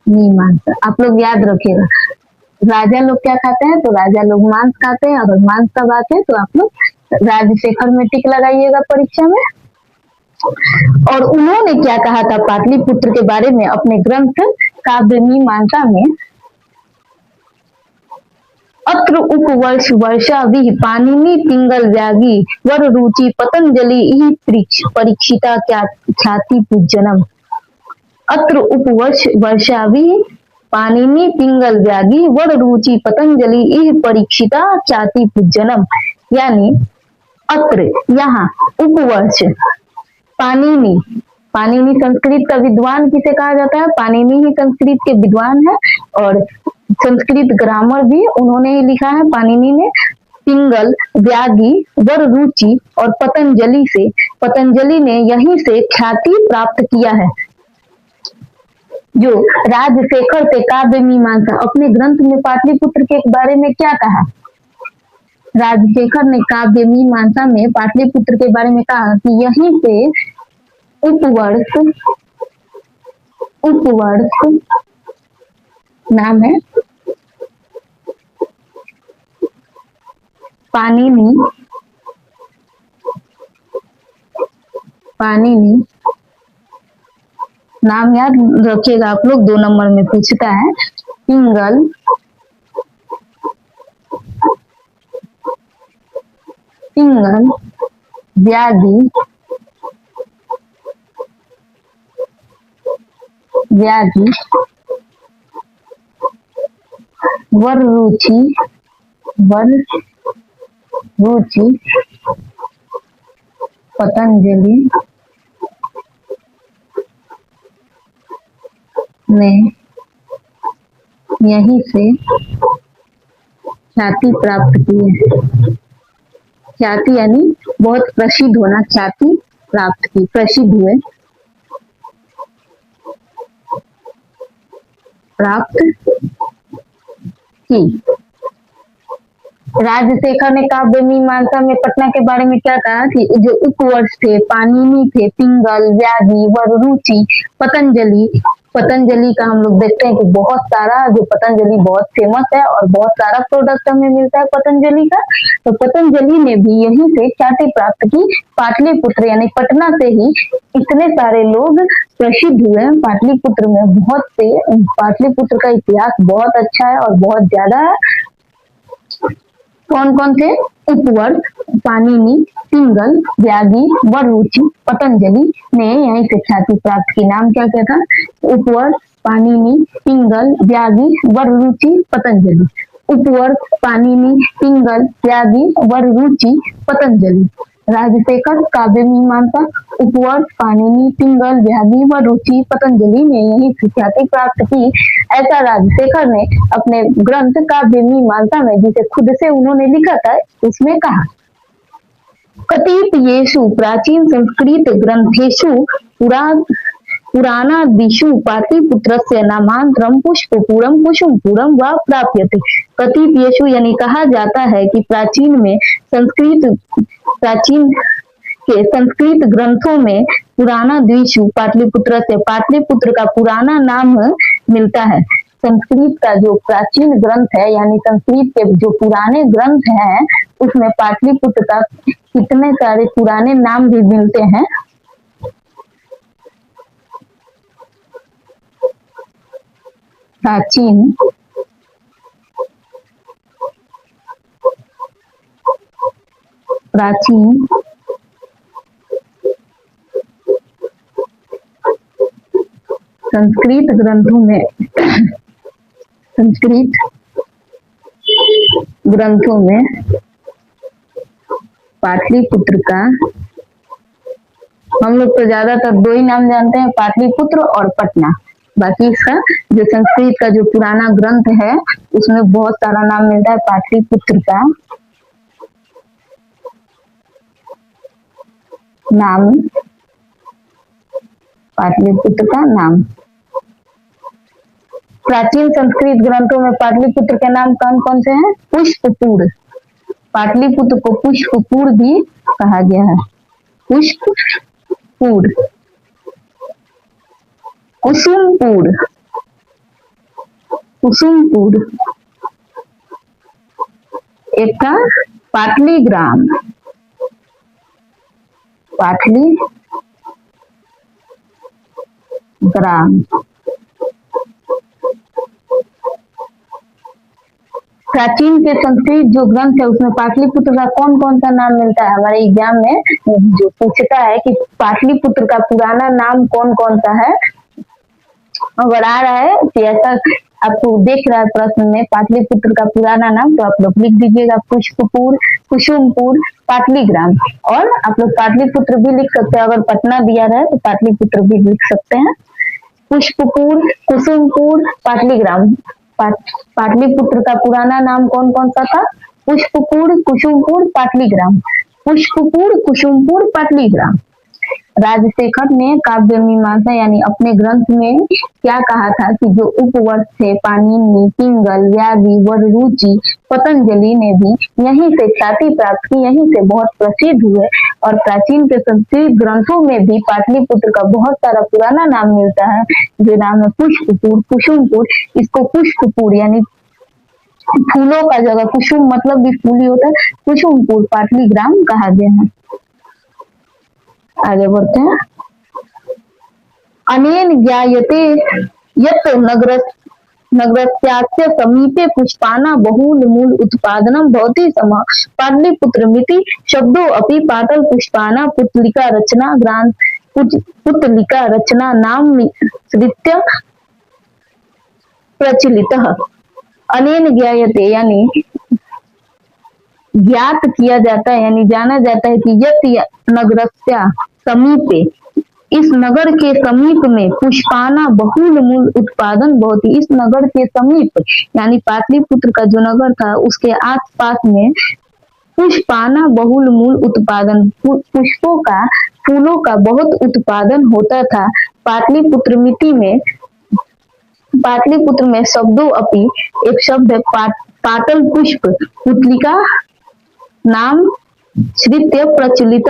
A: मीमांसा आप लोग याद रखिएगा। राजा लोग क्या खाते हैं? तो राजा लोग मांस खाते हैं। अगर मांस कब आते हैं तो आप लोग राजशेखर में टिक लगाइएगा परीक्षा में। और उन्होंने क्या कहा था पाटलिपुत्र के बारे में अपने ग्रंथ काव्य मीमांसा में? अत्र उपवर्ष वर्षा विह पाणिनि पिंगल व्यागी वर रुचि पतंजलि इहि परीक्षिता ख्याति पूजनम। अत्र उपवर्ष वर्षा विह पाणिनि पिंगल व्यागी वर रुचि पतंजलि इहि परीक्षिता ख्याति पूजनम, यानी अत्र यहाँ उपवर्ष पाणिनि, पाणिनि संस्कृत का विद्वान किसे कहा जाता है? पाणिनि ही संस्कृत के विद्वान है और संस्कृत ग्रामर भी उन्होंने ही लिखा है पाणिनि ने। पिंगल, व्यागी, वर रुचि और पतंजलि से, पतंजलि ने यहीं से ख्याति प्राप्त किया है। जो राजशेखर थे काव्य मीमांसा अपने ग्रंथ में पाटलिपुत्र के बारे में क्या कहा? राजशेखर ने काव्य मीमांसा में पाटलिपुत्र के बारे में कहा कि यहीं से उपवर्ष नाम है पाणिनि नाम याद रखिएगा आप लोग, 2 नंबर में पूछता है। पिंगल, व्यागी, वर रुचि पतंजलि ने यहीं से ख्याति प्राप्त की है। ख्याति यानी बहुत प्रसिद्ध होना, ख्याति प्राप्त की, प्रसिद्ध हुए, प्राप्त की। राजशेखर ने काव्य मीमांसा में पटना के बारे में क्या कहा कि जो उपवर्ष थे, पाणिनि थे, पिंगल, व्याधि, वररुचि, पतंजलि। पतंजलि का हम लोग देखते हैं कि बहुत सारा, जो पतंजलि बहुत फेमस है और बहुत सारा प्रोडक्ट हमें मिलता है पतंजलि का। तो पतंजलि ने भी यहीं से ख्याति प्राप्त की, पाटलिपुत्र यानी पटना से ही इतने सारे लोग प्रसिद्ध हुए हैं। पाटलिपुत्र में बहुत से, पाटलिपुत्र का इतिहास बहुत अच्छा है और बहुत ज्यादा है। कौन कौन थे? उपवर्ष, पाणिनि, पिंगल, व्याधि, वररुचि, पतंजलि ने यहीं से ख्याति प्राप्त की। नाम क्या क्या था? उपवर्ष, पाणिनि, पिंगल, व्याधि, वररुचि, पतंजलि। उपवर्ष, पाणिनि, पिंगल, व्याधि, वररुचि, पतंजलि। राजशेखर काव्य मीमांसा, उपवर्ष, पाणिनि, पिंगल, व्याधि, वररुचि, पतंजलि ने यही ख्याति प्राप्त की। ऐसा राजशेखर ने अपने ग्रंथ काव्य मीमांसा में, जिसे खुद से उन्होंने लिखा था, उसमें कहा। कतिपयेषु प्राचीन संस्कृत ग्रंथेषु पुराणादिषु पाटलिपुत्रस्य नामांतरं पुष्पपुरं कुसुमपुरं वा प्राप्यते। कतिपयेषु यानी कहा जाता है कि प्राचीन के संस्कृत ग्रंथों में पुराणादिषु पाटलिपुत्र से, पाटलिपुत्र का पुराना नाम मिलता है। संस्कृत का जो प्राचीन ग्रंथ है, यानी संस्कृत के जो पुराने ग्रंथ हैं, उसमें पाटलिपुत्र का कितने सारे पुराने नाम भी मिलते हैं। प्राचीन संस्कृत ग्रंथों में पाटलिपुत्र का, हम लोग तो ज्यादातर दो ही नाम जानते हैं, पाटलिपुत्र और पटना। बाकी इसका जो संस्कृत का जो पुराना ग्रंथ है, उसमें बहुत सारा नाम मिलता है पाटलिपुत्र का नाम, पाटलिपुत्र का नाम। प्राचीन संस्कृत ग्रंथों में पाटलिपुत्र के नाम कौन कौन से हैं? पुष्पपुर, पाटलिपुत्र को पुष्पपुर भी कहा गया है। पुष्पपुर, कुसुमपुर, एक था पाटलीग्राम, प्राचीन के संस्कृत जो ग्रंथ है, उसमें पाटलिपुत्र का कौन कौन सा नाम मिलता है? हमारे एग्जाम में जो पूछता है कि पाटलिपुत्र का पुराना नाम कौन कौन सा है, अगर आ रहा है कि ऐसा आपको देख रहा है प्रश्न में पाटलिपुत्र का पुराना नाम, तो आप लोग लिख दीजिएगा पुष्पपुर, कुसुमपुर, पाटलीग्राम। और आप लोग पाटलिपुत्र भी लिख सकते हैं, अगर पटना दिया रहे तो पाटलिपुत्र भी लिख सकते हैं। पुष्पपुर, कुसुमपुर, पाटलीग्राम। पाटलिपुत्र का पुराना नाम कौन कौन सा था? पुष्पपुर, कुसुमपुर, पाटलीग्राम। पुष्पपुर, कुसुमपुर, पाटलीग्राम। राजशेखर ने काव्य मीमांसा यानी अपने ग्रंथ में क्या कहा था कि जो उपवर्ष थे, पाणिनि, पिंगल, व्याधि, वररुचि, पतंजलि ने भी यहीं से ख्याति प्राप्त की, यहीं से बहुत प्रसिद्ध हुए। और प्राचीन के संस्कृत ग्रंथों में भी पाटलिपुत्र का बहुत सारा पुराना नाम मिलता है, जो नाम है पुष्पपुर, कुसुमपुर। इसको पुष्पपुर यानी फूलों का जगह, कुसुम मतलब भी फूल ही होता है, कुसुमपुर पाटलीग्राम कहा गया है। आगे बढ़ते हैं। अनेन ज्ञायते यत् नगरस्यास्य समीपे पुष्पाना बहुल मूल उत्पादनम भवति स्म पाटलिपुत्रमिति शब्दो अपि पाटल पुष्पाना पुतलिका रचना नाम श्रित्य प्रचलितः। अनेन ज्ञायते यानी ज्ञात किया जाता है यानी जाना जाता है कि यत नगरस्या समीपे, इस नगर के समीप में पुष्पाना बहुल मूल उत्पादन बहुत ही, इस नगर के समीप यानी पाटलिपुत्र का जो नगर था उसके आसपास में पुष्पाना बहुल मूल उत्पादन, पुष्पों का फूलों का बहुत उत्पादन होता था। पाटलिपुत्र मिट्टी में, पाटलिपुत्र में शब्दों अपी, एक शब्द है पाटल पुष्प पुतलिका नाम श्रित्य प्रचलित।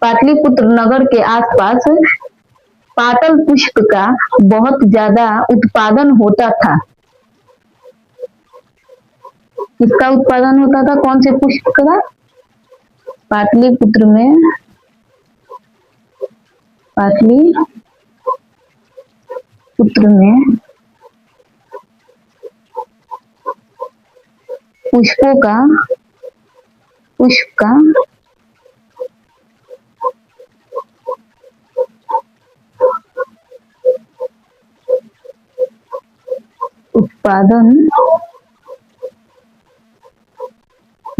A: पाटलिपुत्र नगर के आसपास पाटल पुष्प का बहुत ज्यादा उत्पादन होता था। किसका उत्पादन होता था, कौन से पुष्प का? पाटलिपुत्र में पुष्प का उत्पादन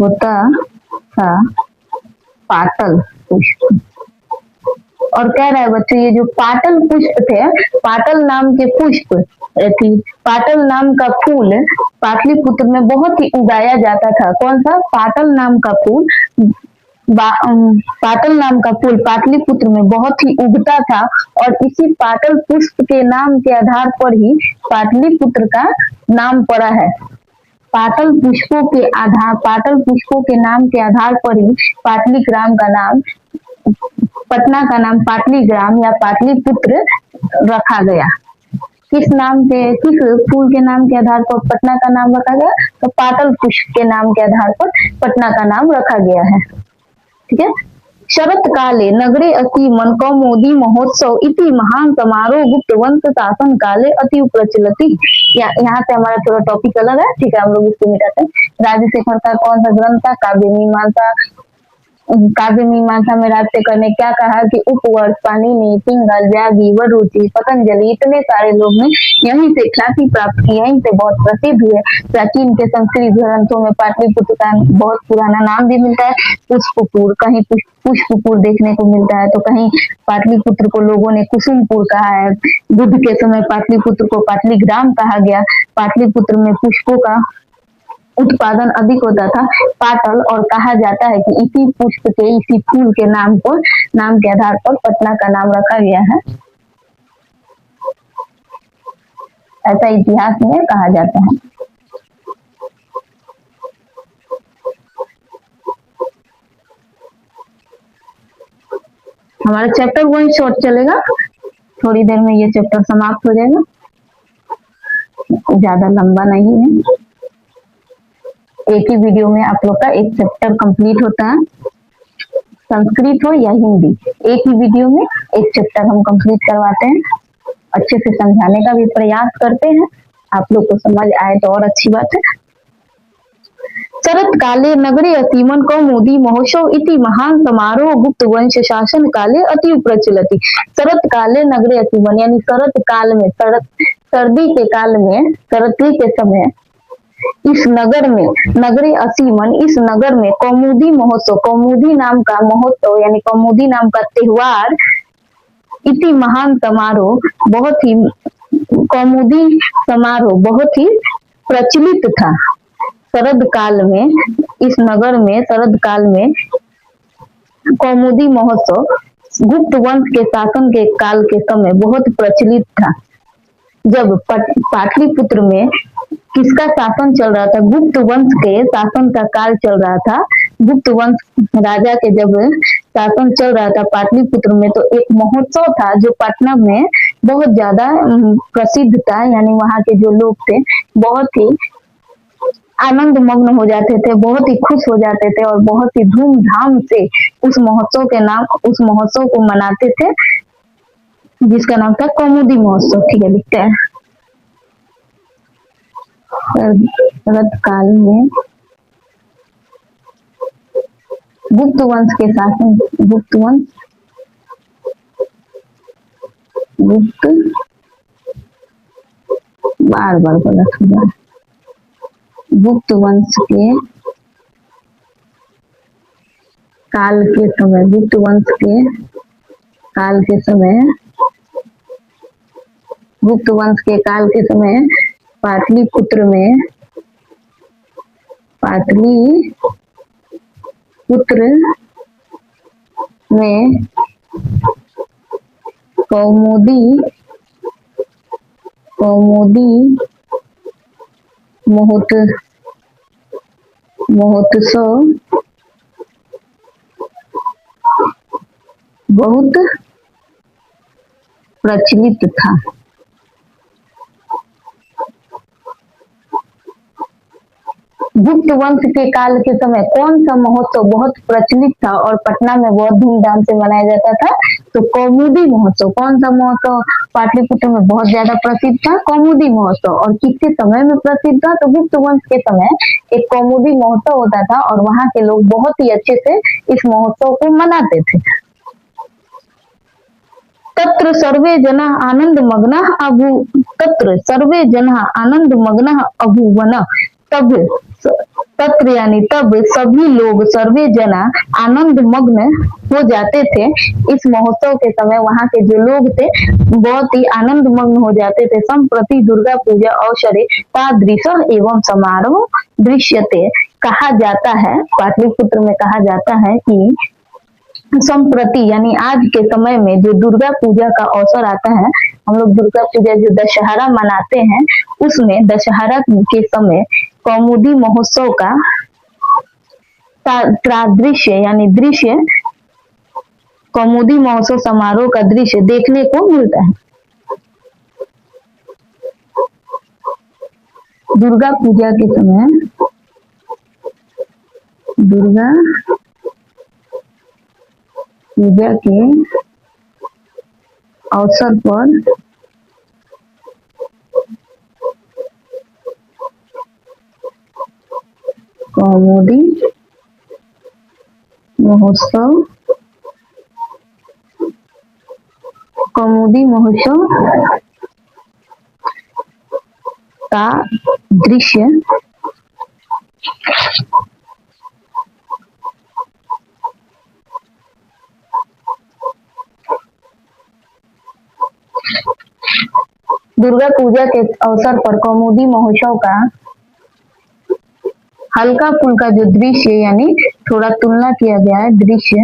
A: होता था पाटल पुष्प। और कह रहा है बच्चों ये जो पाटल पुष्प थे, पाटल नाम के पुष्प थी, पाटल नाम का फूल पाटलिपुत्र में बहुत ही उगाया जाता था। कौन सा? पाटल नाम का फूल, पाटल नाम का फूल पाटलिपुत्र में बहुत ही उगता था और इसी पाटल पुष्प के नाम के आधार पर ही पाटलिपुत्र का नाम पड़ा है। पाटल पुष्पों के नाम के आधार पर ही पाटलिग्राम का नाम, पटना का नाम पाटलिग्राम या पाटलिपुत्र रखा गया। किस फूल के नाम के आधार पर पटना का नाम रखा गया? तो पाटल पुष्प के नाम के आधार पर पटना का नाम रखा गया है। ठीक है। शरत काले नगरे असीमन कौमुदी महोत्सव इति महान समारोह गुप्त वंश शासन काले अति प्रचलति। यहाँ से हमारा थोड़ा टॉपिक अलग है, ठीक है, हम लोग इसको मिटाते हैं। राजशेखर का कौन सा ग्रंथ था? काव्य मीमांसा में राजशेखर ने क्या कहा कि उपवर्ष, पाणिनि, पिंगल, व्यागी, वरुचि, पतंजलि, इतने सारे लोग ने यहीं से ख्याति प्राप्त की, यहीं से बहुत प्रसिद्ध हुए। प्राचीन के संस्कृत ग्रंथों में पाटलिपुत्र का बहुत पुराना नाम भी मिलता है, पुष्पपुर, कहीं पुष्पपुर देखने को मिलता है, तो कहीं पाटलिपुत्र को लोगों ने कुसुमपुर कहा है। बुद्ध के समय पाटलिपुत्र को पाटलिग्राम कहा गया। पाटलिपुत्र में पुष्पों का उत्पादन अधिक होता था, पाटल, और कहा जाता है कि इसी पुष्प के, इसी फूल के नाम के आधार पर पटना का नाम रखा गया है, ऐसा इतिहास में कहा जाता है। हमारा चैप्टर 1 शॉर्ट चलेगा, थोड़ी देर में ये चैप्टर समाप्त हो जाएगा, ज्यादा लंबा नहीं है। एक ही वीडियो में आप लोग का एक चैप्टर कंप्लीट होता है, संस्कृत हो या हिंदी, एक ही वीडियो में एक चैप्टर हम कंप्लीट करवाते हैं। अच्छे से समझाने का भी प्रयास करते हैं, आप लोग को समझ आए तो और अच्छी बात है। शरत काले नगरे असीमन कौमुदी महोत्सव इति महान समारोह गुप्त वंश शासन काले अति प्रचलति। शरत काले नगरे असीमन यानी शरत काल में, सर्दी के काल में, शरदी के समय इस नगर में, नगरे असीमन, इस नगर में कौमुदी महोत्सव, कौमुदी नाम का महोत्सव यानी कौमुदी नाम का त्योहार, इति महान समारोह, बहुत ही, कौमुदी समारोह बहुत ही प्रचलित था। शरद काल में इस नगर में, शरद काल में कौमुदी महोत्सव गुप्त वंश के शासन के काल के समय बहुत प्रचलित था। जब पाटलिपुत्र में किसका शासन चल रहा था? गुप्त वंश के शासन का काल चल रहा था। गुप्त वंश राजा के जब शासन चल रहा था पाटलिपुत्र में, तो एक महोत्सव था जो पटना में बहुत ज्यादा प्रसिद्ध था, यानी वहाँ के जो लोग थे बहुत ही आनंद मग्न हो जाते थे, बहुत ही खुश हो जाते थे और बहुत ही धूमधाम से उस महोत्सव को मनाते थे, जिसका नाम था कौमुदी महोत्सव। ठीक है, लिखते हैं। शरद काल में गुप्त वंश के शासन, गुप्त बार बार गलत हो जाए। गुप्त वंश के काल के समय, गुप्त वंश के काल के समय, गुप्त वंश के काल के समय पाटलिपुत्र में कौमुदी महोत्सव बहुत प्रचलित था। गुप्त वंश के काल के समय कौन सा महोत्सव बहुत प्रचलित था और पटना में बहुत धूमधाम से मनाया जाता था? तो कौमुदी महोत्सव। कौन सा महोत्सव पाटलिपुत्र में बहुत ज्यादा प्रसिद्ध था? कौमुदी महोत्सव। और किसके समय में प्रसिद्ध था? तो गुप्त वंश के समय एक कौमुदी महोत्सव होता था और वहां के लोग बहुत ही अच्छे से इस महोत्सव को मनाते थे। तत्र सर्वे जनाः आनंदमग्नाः अभूवन्। तत्र यानी तब सभी लोग, सर्वे जना आनंद मग्न हो जाते थे। इस महोत्सव के समय वहां के जो लोग थे बहुत ही आनंद मग्न हो जाते थे। संप्रति दुर्गा पूजा अवसरे तादृश एवं समारोह दृश्यते। कहा जाता है, पाटलिपुत्र में कहा जाता है कि संप्रति यानी आज के समय में जो दुर्गा पूजा का अवसर आता है, हम लोग दुर्गा पूजा जो दशहरा मनाते हैं, उसमें दशहरा के समय कौमुदी महोत्सव का दृश्य यानी दृश्य, कौमुदी महोत्सव समारोह का दृश्य देखने को मिलता है। दुर्गा पूजा के समय, दुर्गा पूजा के अवसर पर कौमुदी महोत्सव का दृश्य दुर्गा पूजा के अवसर पर कौमुदी महोत्सव का हल्का फुल्का जो दृश्य यानी थोड़ा तुलना किया गया है, दृश्य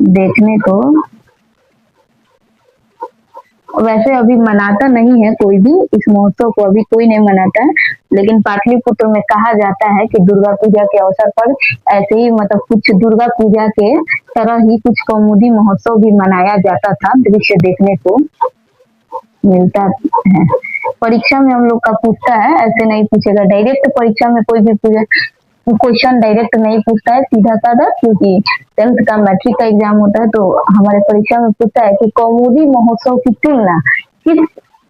A: देखने को, वैसे अभी मनाता नहीं है कोई भी, इस महोत्सव को अभी कोई नहीं मनाता है, लेकिन पाटलिपुत्र में कहा जाता है कि दुर्गा पूजा के अवसर पर ऐसे ही मतलब कुछ दुर्गा पूजा के तरह ही कुछ कौमुदी महोत्सव भी मनाया जाता था, दृश्य देखने को मिलता है। परीक्षा में हम लोग का पूछता है, ऐसे नहीं पूछेगा डायरेक्ट, परीक्षा में कोई भी क्वेश्चन डायरेक्ट नहीं पूछता है सीधा साधा, क्योंकि 10th का मैट्रिक का एग्जाम होता है, तो हमारे परीक्षा में पूछता है कि कौमुदी महोत्सव की तुलना किस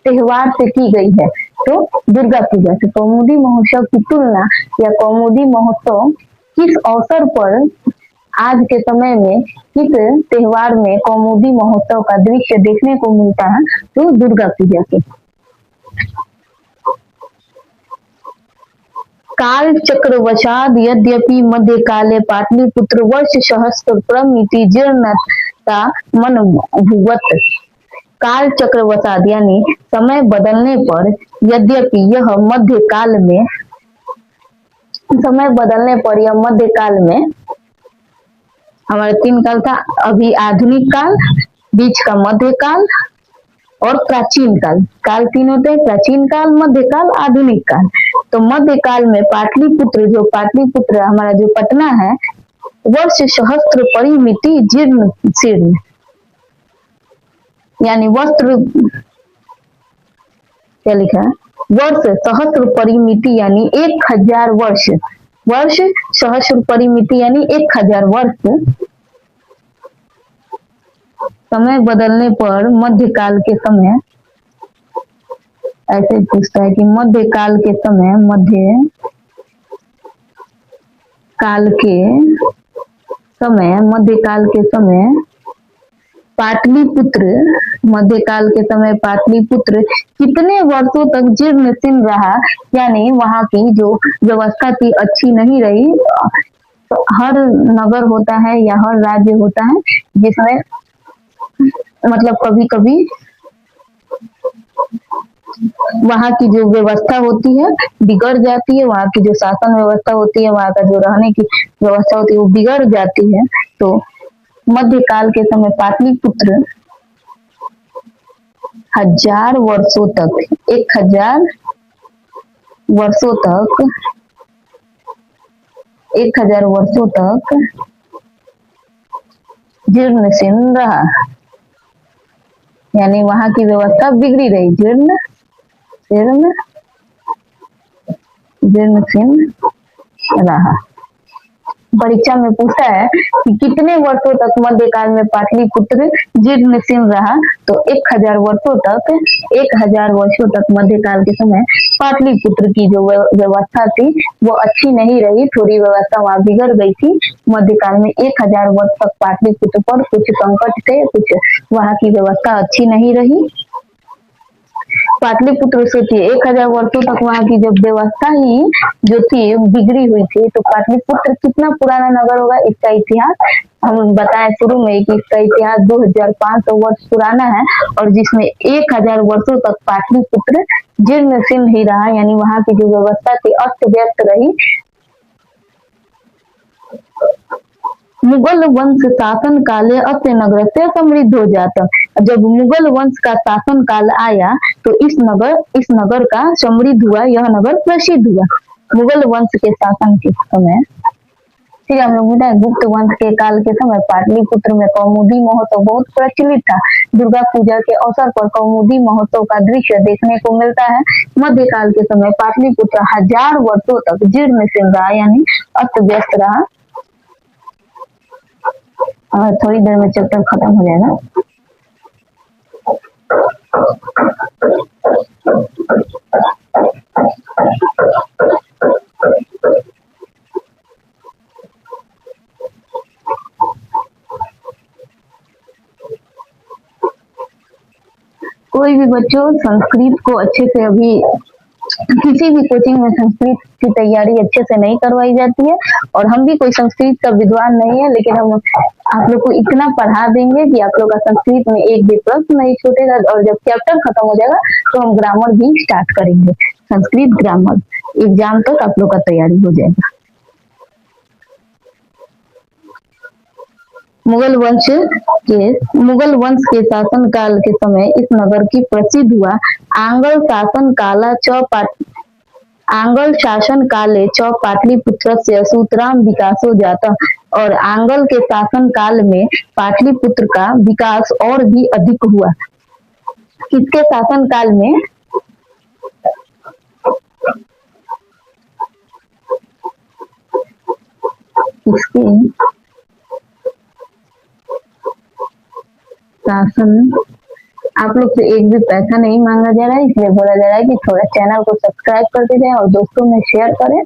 A: त्योहार से की गई है? तो दुर्गा पूजा से। कौमुदी महोत्सव की तुलना या कौमुदी महोत्सव किस अवसर पर आज के समय में किस त्योहार में कौमुदी महोत्सव का दृश्य देखने को मिलता है? तो दुर्गा पूजा के। काल चक्रवशाद यद्यपि मध्य काले पाटलिपुत्र वर्ष सहस्त्र प्रमिति जीर्णता मन भुवत। काल चक्रवशाद यानी समय बदलने पर, यद्यपि यह मध्य काल में, समय बदलने पर यह मध्य काल में, हमारे 3 काल था, अभी आधुनिक काल, बीच का मध्य काल और प्राचीन काल। काल 3 होते हैं, प्राचीन काल, मध्य काल, आधुनिक काल। तो मध्य काल में पाटलिपुत्र हमारा जो पटना है, वर्ष सहस्त्र परिमिति जीर्ण शीर्ण, यानी वस्त्र, क्या लिखा है, वर्ष सहस्त्र परिमिति यानी 1000 वर्ष, वर्ष सहस्त्र परिमिति यानी 1000 वर्ष, समय बदलने पर मध्यकाल के समय, ऐसे पूछता है कि मध्यकाल के समय, मध्यकाल के समय पाटलिपुत्र मध्यकाल के समय पाटलिपुत्र कितने वर्षों तक जीर्ण शीर्ण रहा, यानी वहां की जो व्यवस्था थी अच्छी नहीं रही। तो हर नगर होता है या हर राज्य होता है जिसमें मतलब कभी कभी वहां की जो व्यवस्था होती है बिगड़ जाती है, वहां की जो शासन व्यवस्था होती है, वहां का जो रहने की व्यवस्था होती है वो बिगड़ जाती है। तो मध्यकाल के समय पाटलिपुत्र 1000 वर्षों तक 1000 वर्षों तक 1000 वर्षों तक जीर्ण शीर्ण रहा, यानी वहां की व्यवस्था बिगड़ी रही, जीर्ण शीर्ण जीर्ण शीर्ण रहा। परीक्षा में पूछा है कि कितने वर्षों तक मध्यकाल में पाटलिपुत्र जीर्ण शीर्ण रहा, तो 1000 वर्षों तक 1000 वर्षों तक मध्यकाल के समय पाटलिपुत्र की जो व्यवस्था थी वो अच्छी नहीं रही, थोड़ी व्यवस्था वहां बिगड़ गई थी। मध्यकाल में 1000 वर्ष तक पाटलिपुत्र पर कुछ संकट थे, कुछ वहां की व्यवस्था अच्छी नहीं रही। पाटलिपुत्र सोचिए 1000 वर्षों तक वहां की जब व्यवस्था ही जो थी बिगड़ी हुई थी, तो पाटलिपुत्र कितना पुराना नगर होगा। इसका इतिहास हम बताएं शुरू में कि इसका इतिहास 2500 वर्ष पुराना है, और जिसमें 1000 वर्षों तक पाटलिपुत्र जीर्ण शीर्ण ही रहा, यानी वहां की जो व्यवस्था थी अस्त व्यस्त रही। मुगल वंश शासन काले अस्य नगर से समृद्ध हो जाता। जब मुगल वंश का शासन काल आया तो इस नगर का समृद्ध हुआ, यह नगर प्रसिद्ध हुआ। मुगल वंश के शासन के समय फिर हम लोग बताए गुप्त वंश के काल के समय पाटलिपुत्र में कौमुदी महोत्सव बहुत प्रचलित था। दुर्गा पूजा के अवसर पर कौमुदी महोत्सव का दृश्य देखने को मिलता है। मध्यकाल के समय पाटलिपुत्र 1000 वर्षों तक जीर्ण शीर्ण रहा, यानी अस्त व्यस्त रहा। थोड़ी देर में चैप्टर खत्म हो जाएगा। कोई भी बच्चों संस्कृत को अच्छे से अभी किसी भी कोचिंग में संस्कृत की तैयारी अच्छे से नहीं करवाई जाती है, और हम भी कोई संस्कृत का विद्वान नहीं है, लेकिन हम आप लोग को इतना पढ़ा देंगे कि आप लोग का संस्कृत में एक भी प्रश्न नहीं छूटेगा। और जब चैप्टर खत्म हो जाएगा तो हम ग्रामर भी स्टार्ट करेंगे, संस्कृत ग्रामर। एग्जाम तक आप लोग का तैयारी हो जाएगा। मुगल वंश के शासन काल के समय इस नगर की प्रसिद्ध हुआ। आंग्ल शासन काले च पाटलिपुत्र से सूत्राम विकासो जाता। और आंग्ल के शासन काल में पाटलिपुत्र का विकास और भी अधिक हुआ। किसके शासन काल में? किसके शासन? आप लोग से एक भी पैसा नहीं मांगा जा रहा है, इसलिए बोला जा रहा है कि थोड़ा चैनल को सब्सक्राइब कर दीजिए और दोस्तों में शेयर करें।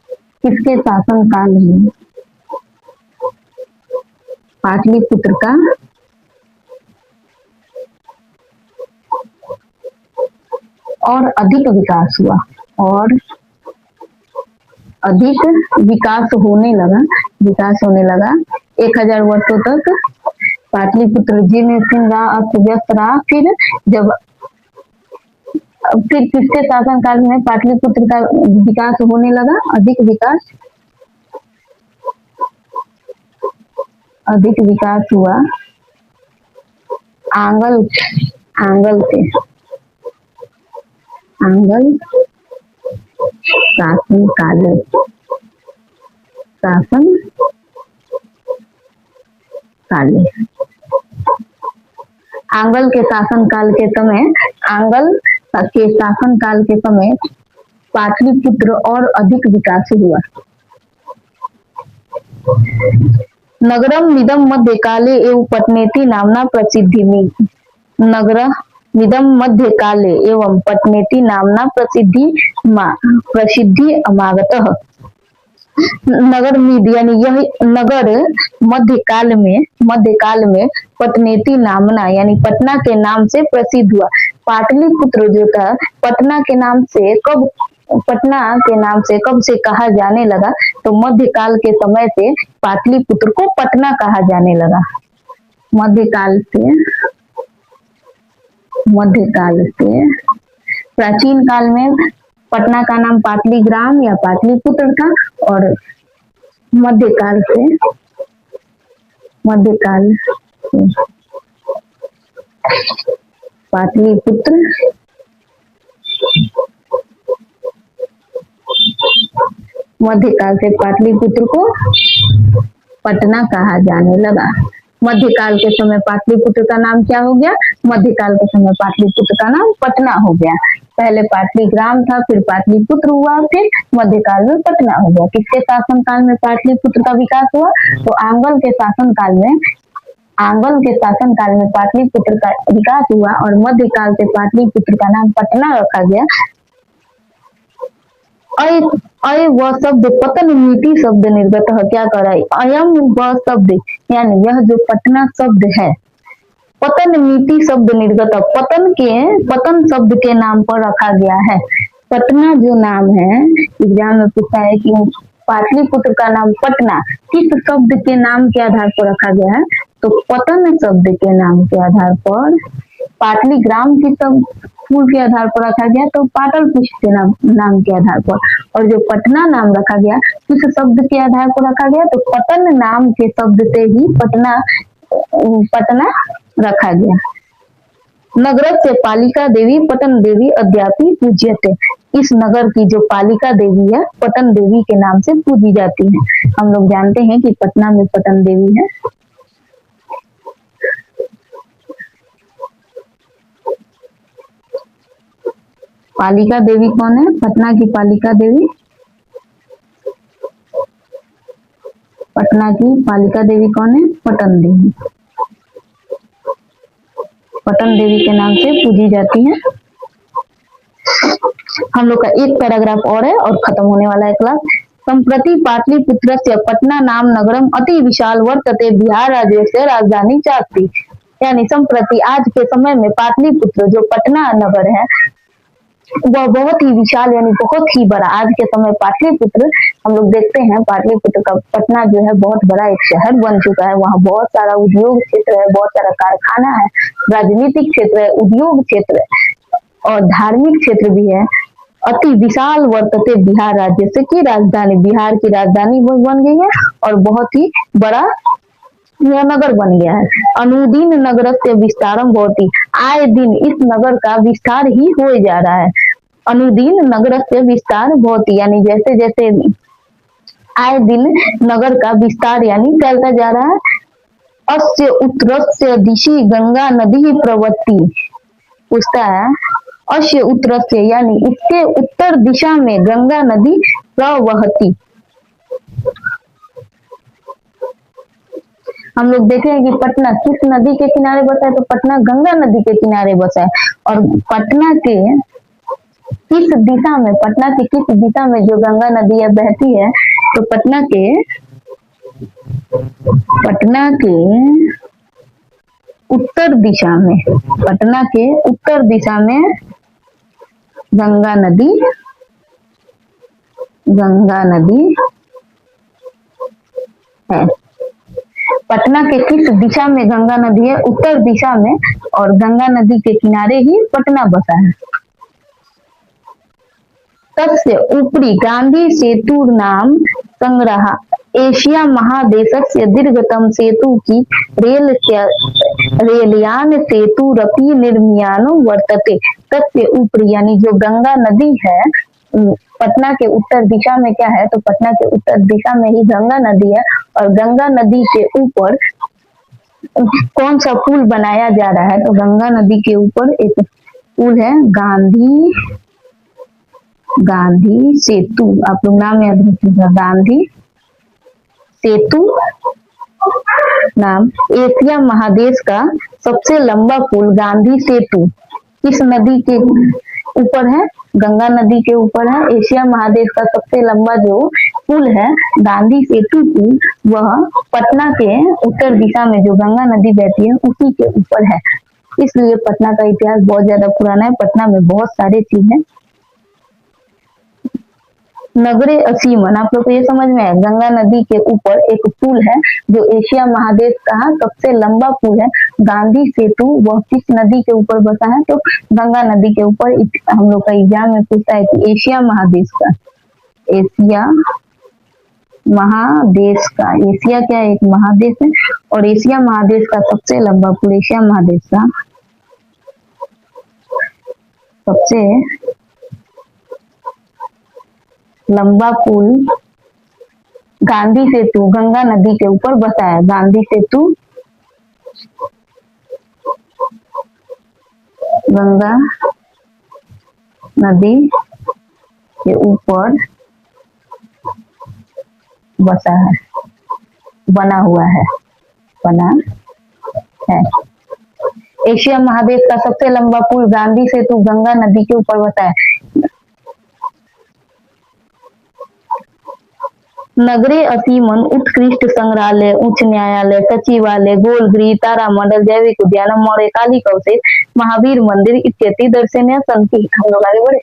A: किसके शासन काल में पाटलिपुत्र का और अधिक विकास हुआ, और अधिक विकास होने लगा। 1000 वर्षों तक पाटलिपुत्र जीर्ण शीर्ण रहा, अस्त व्यस्त रहा। फिर किसके शासन काल में पाटलिपुत्र का विकास होने लगा? अधिक विकास हुआ आंग्ल शासन काले। आंग्ल के शासन काल के समय पाटलिपुत्र और अधिक विकास हुआ। नगरमिदं मध्यकाले एवं पटनेति नामना प्रसिद्धि अमागतः। नगर मीद यानी यह नगर मध्यकाल में पटनेती नामना यानी पटना के नाम से प्रसिद्ध हुआ। पाटलिपुत्र जो था पटना के नाम से कब से कहा जाने लगा, तो मध्यकाल के समय से पाटलिपुत्र को पटना कहा जाने लगा। मध्यकाल से प्राचीन काल में पटना का नाम पाटलीग्राम या पाटलिपुत्र था, और मध्यकाल से पाटलिपुत्र को पटना कहा जाने लगा। मध्यकाल के समय पाटलिपुत्र का नाम क्या हो गया? मध्यकाल के समय पाटलिपुत्र का नाम पटना हो गया। पहले पाटलीग्राम था, फिर पाटलिपुत्र हुआ, फिर मध्यकाल में पटना हो गया। किसके शासनकाल में पाटलिपुत्र का विकास हुआ? तो आंगल के शासनकाल में पाटलिपुत्र का विकास हुआ और मध्यकाल से पाटलिपुत्र का नाम पटना रखा गया। अय व शब्द पतन नीति शब्द निर्गत है। क्या कर रहा है? अयम व शब्द यानी यह जो पटना शब्द है, पतन नीति शब्द निर्गत, पतन शब्द के नाम पर रखा गया है। पटना जो नाम है, एग्जाम में पूछा है कि पाटलिपुत्र का नाम पटना किस शब्द के नाम के आधार पर रखा गया है? तो पतन शब्द के नाम के आधार पर। पाटलीग्राम की फूल के आधार पर रखा गया, तो पाटलिपुत्र के नाम के आधार पर। और जो पटना नाम रखा गया किस शब्द के आधार पर रखा गया? तो पतन नाम के शब्द से ही पटना रखा गया। नगर से पालिका देवी पटन देवी अद्यापि पूज्यते। इस नगर की जो पालिका देवी है पटन देवी के नाम से पूजी जाती है। हम लोग जानते हैं कि पटना में पटन देवी है। पालिका देवी कौन है? पटना की पालिका देवी, कौन है? पटन देवी। पटन देवी के नाम से पूजी जाती है। हम लोग का एक पैराग्राफ और है और खत्म होने वाला है क्लास। संप्रति पाटलिपुत्र से पटना नाम नगरम अति विशाल वर्तते बिहार राज्य से राजधानी चाहती। यानी संप्रति आज के समय में पाटलिपुत्र जो पटना नगर है वह बहुत ही विशाल यानी बहुत ही बड़ा। आज के समय पाटलिपुत्र हम लोग देखते हैं, पाटलिपुत्र का पटना जो है बहुत बड़ा एक शहर बन चुका है। वहाँ बहुत सारा उद्योग क्षेत्र है, बहुत सारा कारखाना है, राजनीतिक क्षेत्र है, उद्योग क्षेत्र है और धार्मिक क्षेत्र भी है। अति विशाल वर्तते बिहार राज्य से की राजधानी, बिहार की राजधानी बन गई है और बहुत ही बड़ा यह नगर बन गया है। अनुदिन नगर से विस्तारम भवति, आए दिन इस नगर का विस्तार ही हो जा रहा है। अनुदिन नगर से विस्तार भवति यानी जैसे जैसे आए दिन नगर का विस्तार यानी चलता जा रहा है। अस्य उत्तरस्य दिशि गंगा नदी प्रवृत्ति, पूछता है अस्य उत्तरस्य यानी इसके उत्तर दिशा में गंगा नदी प्रवहती। हम लोग देखे हैं कि पटना किस नदी के किनारे बसा है? तो पटना गंगा नदी के किनारे बसा है। और पटना के किस दिशा में जो गंगा नदी है बहती है? तो पटना के उत्तर दिशा में गंगा नदी है। पटना के किस दिशा में गंगा नदी है? उत्तर दिशा में, और गंगा नदी के किनारे ही पटना बसा है। तस्य ऊपरी गांधी सेतु नाम संग्रह एशिया महादेशस्य दीर्घतम सेतु की रेलयान सेतु रपि निर्मियानो वर्तते। तस्य ऊपरी यानी जो गंगा नदी है पटना के उत्तर दिशा में क्या है? तो पटना के उत्तर दिशा में ही गंगा नदी है और गंगा नदी के ऊपर कौन सा पुल बनाया जा रहा है? तो गंगा नदी के ऊपर एक पुल है गांधी सेतु। आप लोग नाम याद रखिएगा, गांधी सेतु नाम एशिया महादेश का सबसे लंबा पुल गांधी सेतु ऊपर है, गंगा नदी के ऊपर है। एशिया महादेश का सबसे लंबा जो पुल है गांधी सेतु पुल, वह पटना के उत्तर दिशा में जो गंगा नदी बहती है उसी के ऊपर है। इसलिए पटना का इतिहास बहुत ज्यादा पुराना है। पटना में बहुत सारे चीज है। नगरे असीमन, आप लोग को ये समझ में है, गंगा नदी के ऊपर एक पुल है जो एशिया महादेश का सबसे लंबा पुल है। गांधी सेतु, वह किस नदी के ऊपर बसा है? तो गंगा नदी के ऊपर। हम लोग का एग्जाम में पूछता है कि एशिया महादेश का, एशिया महादेश का, एशिया क्या एक महादेश है, और एशिया महादेश का सबसे लंबा पुल, एशिया महादेश का सबसे लंबा पुल गांधी सेतु गंगा नदी के ऊपर बसा है। गांधी सेतु गंगा नदी के ऊपर बसा है, बना हुआ है, बना है। एशिया महादेश का सबसे लंबा पुल गांधी सेतु गंगा नदी के ऊपर बसा है। नगरे असीमन उत्कृष्ट संग्रहालय, उच्च न्यायालय, सचिवालय, गोलगृह, तारामंडल, जैविक उद्यान, मौर्य कालिक अवशेष, महावीर मंदिर इत्यादि दर्शनीय संति। हम लोग आगे बढ़े।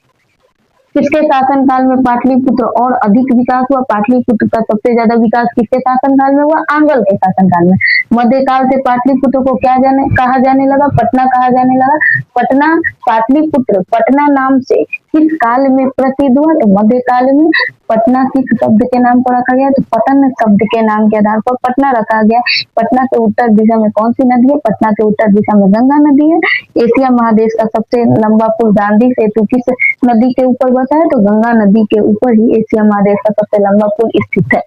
A: किसके शासनकाल में पाटलिपुत्र और अधिक विकास हुआ? पाटलिपुत्र का सबसे ज्यादा विकास किसके शासनकाल में हुआ? आंगल के शासनकाल में। मध्यकाल से पाटलिपुत्र को क्या कहा जाने लगा? पटना कहा जाने लगा। पटना, पाटलिपुत्र पटना नाम से किस काल में प्रसिद्ध हुआ? तो मध्यकाल में। पटना किस शब्द के नाम पर रखा गया? तो पटन शब्द के नाम के आधार पर पटना रखा गया। पटना के उत्तर दिशा में कौन सी नदी है? पटना के उत्तर दिशा में गंगा नदी है। एशिया महादेश का सबसे लंबा पुल गांधी सेतु किस नदी के ऊपर बसा है? तो गंगा नदी के ऊपर ही एशिया महादेश का सबसे लंबा पुल स्थित है।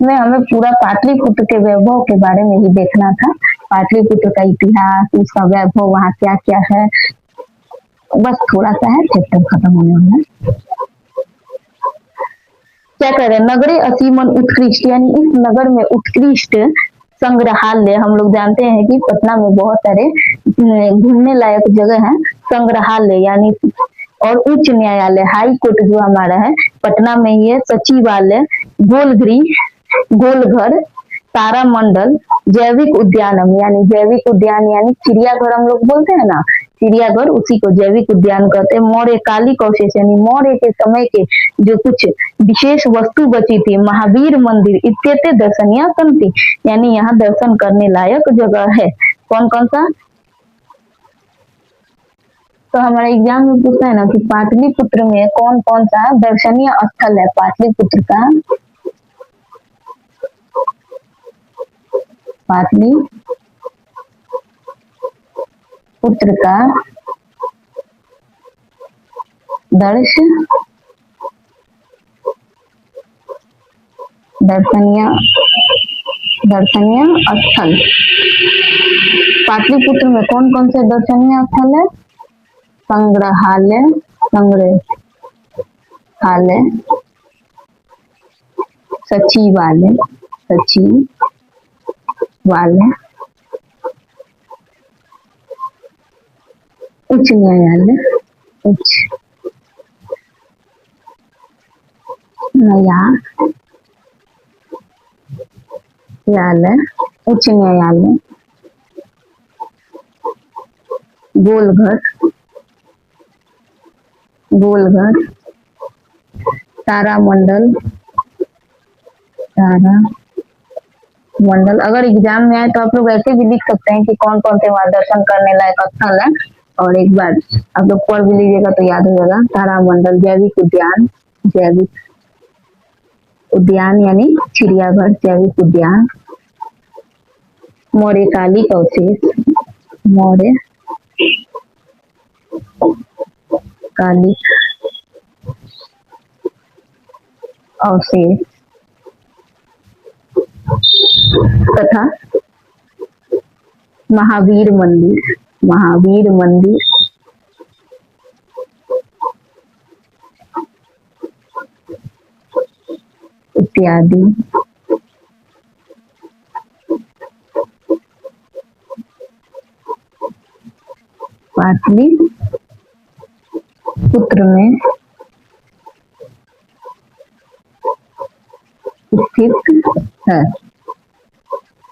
A: में हमें पूरा पाटलिपुत्र के वैभव के बारे में ही देखना था। पाटलिपुत्र का इतिहास, उसका वैभव, वहाँ क्या क्या है, बस थोड़ा सा है, चैप्टर खत्म होने वाला है। क्या कह रहे हैं? नगरे असीमन उत्कृष्ट, यानी इस नगर में उत्कृष्ट संग्रहालय। हम लोग जानते हैं कि पटना में बहुत सारे घूमने लायक जगह है। संग्रहालय यानी और उच्च न्यायालय, हाई कोर्ट जो हमारा है पटना में ही है। सचिवालय, गोलगृह, गोलघर, तारामंडल, जैविक उद्यानम, यानी जैविक उद्यान यानी चिड़ियाघर हम लोग बोलते हैं ना, चिड़ियाघर, उसी को जैविक उद्यान कहते हैं। मौर्य कालिक अवशेष, यानी मौर्य के समय के जो कुछ विशेष वस्तु बची थी। महावीर मंदिर इत्यादि दर्शनीय संति, यानी यहाँ दर्शन करने लायक जगह है। कौन कौन सा? तो हमारा एग्जाम में पूछता है ना कि पाटलिपुत्र में कौन कौन सा दर्शनीय स्थल है? पाटलिपुत्र का, पाटलिपुत्र का दर्शनीय स्थल। पाटलिपुत्र में कौन कौन से दर्शनीय स्थल है? संग्रहालय, सचिवालय, उच्च न्यायालय, उच्च न्यायालय, गोलघर, तारामंडल। अगर एग्जाम में आए तो आप लोग ऐसे भी लिख सकते हैं कि कौन कौन से वहां दर्शन करने लायक स्थल है, और एक बार आप लोग पढ़ भी लीजिएगा तो याद हो जाएगा। तारामंडल, जैविक उद्यान यानी चिड़ियाघर, जैविक उद्यान, मौर्य कालिक अवशेष, तथा महावीर मंदिर इत्यादि। पाटलिपुत्र में स्थित है।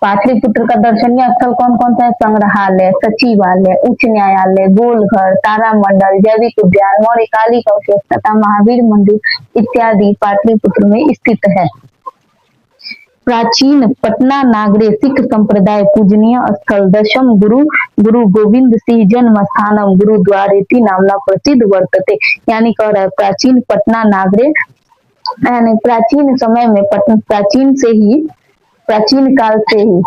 A: पाटलिपुत्र का दर्शनीय स्थल कौन कौन सा है? संग्रहालय, सचिवालय, उच्च न्यायालय, गोलघर, तारामंडल, जैविक उद्यान, मौर्यकालिक अवशेष तथा महावीर मंदिर इत्यादि पाटलिपुत्र में स्थित है। प्राचीन पटना नागरे सिख संप्रदाय पूजनीय स्थल दशम गुरु गुरु गोविंद सिंह जन्म स्थानम गुरुद्वारेति नामना प्रसिद्ध वर्तते। यानी कह रहा है प्राचीन पटना नागरे यानी प्राचीन समय में प्राचीन काल से ही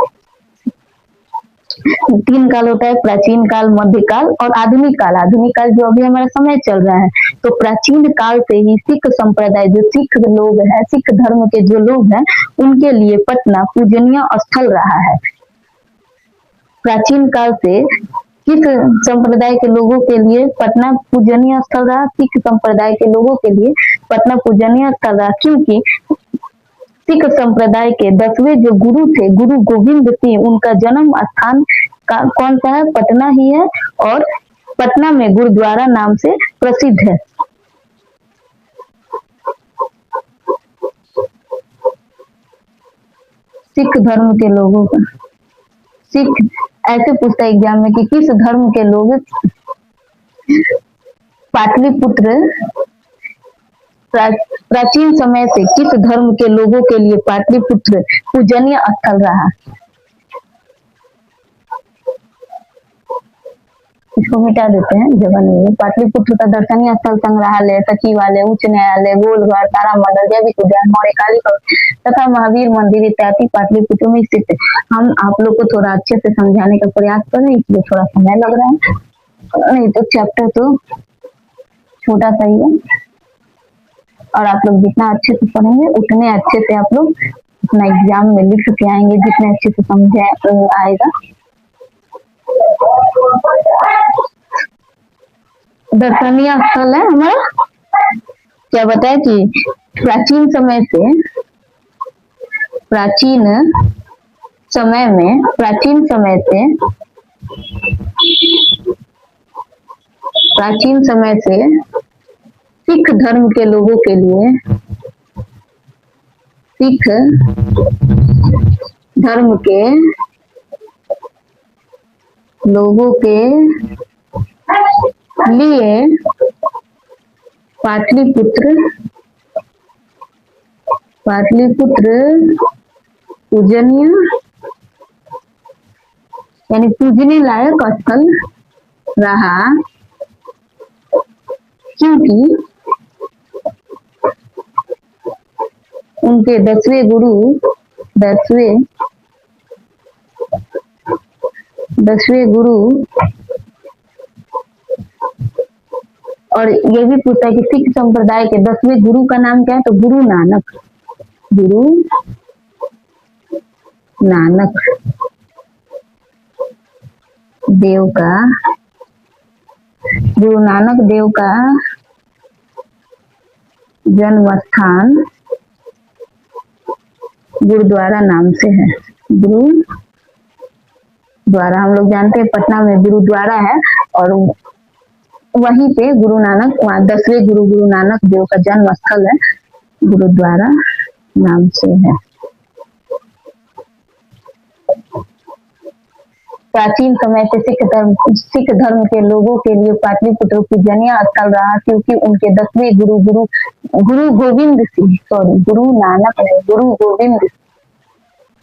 A: 3 काल होता है, प्राचीन काल, मध्यकाल और आधुनिक काल। आधुनिक काल जो अभी हमारा समय चल रहा है, तो प्राचीन काल से ही सिख संप्रदाय जो सिख लोग हैं, सिख धर्म के जो लोग हैं, उनके लिए पटना पूजनीय स्थल रहा है। प्राचीन काल से किस संप्रदाय के लोगों के लिए पटना पूजनीय स्थल रहा? सिख संप्रदाय के लोगों के लिए पटना पूजनीय स्थल रहा, क्योंकि सिख संप्रदाय के 10वें जो गुरु थे, गुरु गोविंद सिंह, उनका जन्म स्थान कौन सा है? पटना ही है, और पटना में गुरुद्वारा नाम से प्रसिद्ध है। सिख धर्म के लोगों का, सिख ऐसे पूछता है एग्जाम में कि किस धर्म के लोग पाटलिपुत्र प्राचीन समय से किस धर्म के लोगों के लिए पाटलिपुत्र पूजनीय स्थल रहा? इसको मिटा देते हैं, जगह नहीं है। पाटलिपुत्र का दर्शनीय स्थल संग्रहालय, सचिवालय, उच्च न्यायालय, गोलघर, तारामंडल, जैविक उद्यान, मौर्यकालिक तथा महावीर मंदिर इत्यादि पाटलिपुत्र में स्थित है। हम आप लोग को थोड़ा अच्छे से समझाने का प्रयास कर रहे हैं, इसलिए थोड़ा समय लग रहा है, नहीं तो चैप्टर तो छोटा सा ही है, और आप लोग जितना अच्छे से पढ़ेंगे उतने अच्छे से आप लोग अपना एग्जाम में लिख के आएंगे, जितने अच्छे से समझ आएगा। दर्शनीय स्थल है हमारा, क्या बताया कि प्राचीन समय में सिख धर्म के लोगों के लिए, सिख धर्म के लोगों के लिए पाटलिपुत्र पूजनीय यानी पूजने लायक स्थल रहा, क्योंकि उनके 10वें गुरु और ये भी पूछता है कि सिख संप्रदाय के 10वें गुरु का नाम क्या है? तो गुरु नानक देव का, गुरु नानक देव का जन्म स्थान गुरुद्वारा नाम से है। गुरुद्वारा हम लोग जानते हैं पटना में गुरुद्वारा है, और वहीं पे गुरु नानक, वहाँ 10वें गुरु नानक देव का जन्म स्थल है, गुरुद्वारा नाम से है। प्राचीन समय से सिख धर्म के लोगों के लिए पाटलिपुत्र पूजनीय स्थल रहा, क्योंकि उनके 10वें गुरु गोविंद सिंह, गुरु नानक नहीं,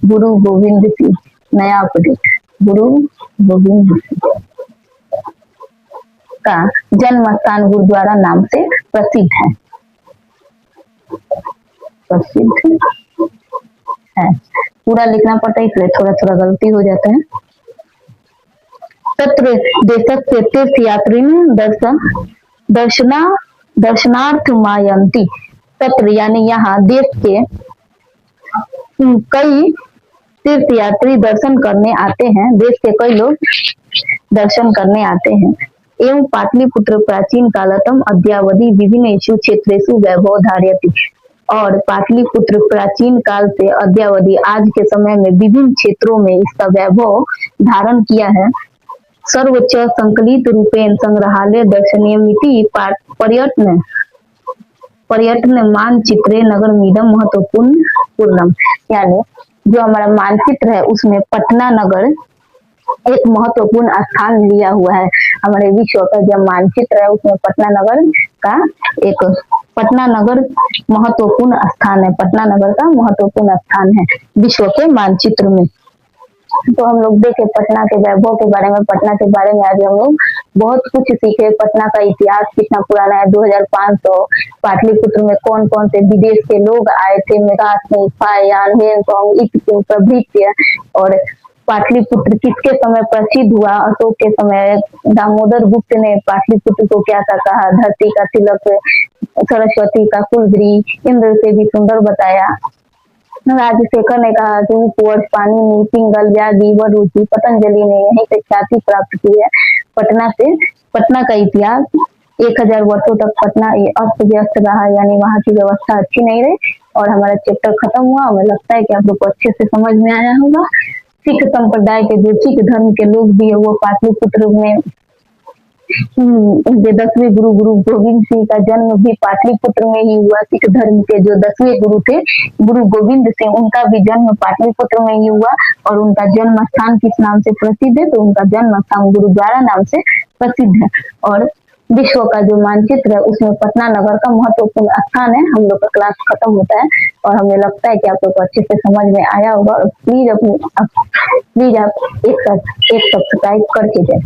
A: गुरु गोविंद सिंह, नया अपडेट, गुरु गोविंद सिंह का जन्म स्थान गुरुद्वारा नाम से प्रसिद्ध है। पूरा लिखना पड़ता है, इसलिए थोड़ा थोड़ा गलती हो जाता है। तत्र देशस्य तीर्थयात्री दर्शनार्थ मायन्ति। तत्र यानी यहाँ देश के कई तीर्थयात्री दर्शन करने आते हैं, देश के कई लोग दर्शन करने आते हैं। एवं पाटलिपुत्र प्राचीन कालतम अद्यावधि विभिन्न क्षेत्रेषु वैभव धारयति। और पाटलिपुत्र प्राचीन काल से अद्यावधि आज के समय में विभिन्न क्षेत्रों में इसका वैभव धारण किया है। सर्वोच्च संकलित रूपेण संग्रहालय दर्शनीयमिति पर्यटन मानचित्रे नगरमिदं महत्वपूर्ण पूर्णम, यानी जो हमारा मानचित्र है उसमें पटना नगर एक महत्वपूर्ण स्थान लिया हुआ है। हमारे विश्व का जो मानचित्र है उसमें पटना नगर का एक पटना नगर महत्वपूर्ण स्थान है, पटना नगर का महत्वपूर्ण स्थान है विश्व के मानचित्र में। तो हम लोग देखे पटना के वैभव के बारे में, पटना के बारे में आज हम लोग बहुत कुछ सीखे। पटना का इतिहास कितना पुराना है, 2500। पाटलिपुत्र में कौन कौन से विदेश के लोग आए थे, मेघासनी, फायान, हेनसोंग प्रभृति। और पाटलिपुत्र किसके समय प्रसिद्ध हुआ? अशोक के समय। दामोदर गुप्त ने पाटलिपुत्र को क्या कहा? धरती का तिलक, सरस्वती का कुलगिरी, इंद्र से भी सुंदर बताया। राजशेखर ने कहा कि उपवर्ष, पाणिनि, पिंगल, व्याधि व रुचि, पतंजलि ने यहीं से ख्याति प्राप्त की है। पटना से, पटना का इतिहास 1000 वर्षों तक पटना अस्त व्यस्त रहा, यानी वहाँ की व्यवस्था अच्छी नहीं रही। और हमारा चैप्टर खत्म हुआ। हमें लगता है कि आप लोग को अच्छे से समझ में आया होगा। सिख संप्रदाय के जो सिख धर्म के लोग भी है वो पाटलिपुत्र में उनके 10वें गुरु गोविंद सिंह का जन्म भी पाटलिपुत्र में ही हुआ। सिख धर्म के जो 10वें गुरु थे गुरु गोविंद सिंह, उनका भी जन्म पाटलिपुत्र में ही हुआ। और उनका जन्म स्थान किस नाम से प्रसिद्ध है? तो उनका जन्म स्थान गुरुद्वारा नाम से प्रसिद्ध है। और विश्व का जो मानचित्र है उसमें पटना नगर का महत्वपूर्ण स्थान है। हम लोग का क्लास खत्म होता है और हमें लगता है कि आप लोग को अच्छे से समझ में आया होगा। और प्लीज आप एक सब्सक्राइब करके जाए।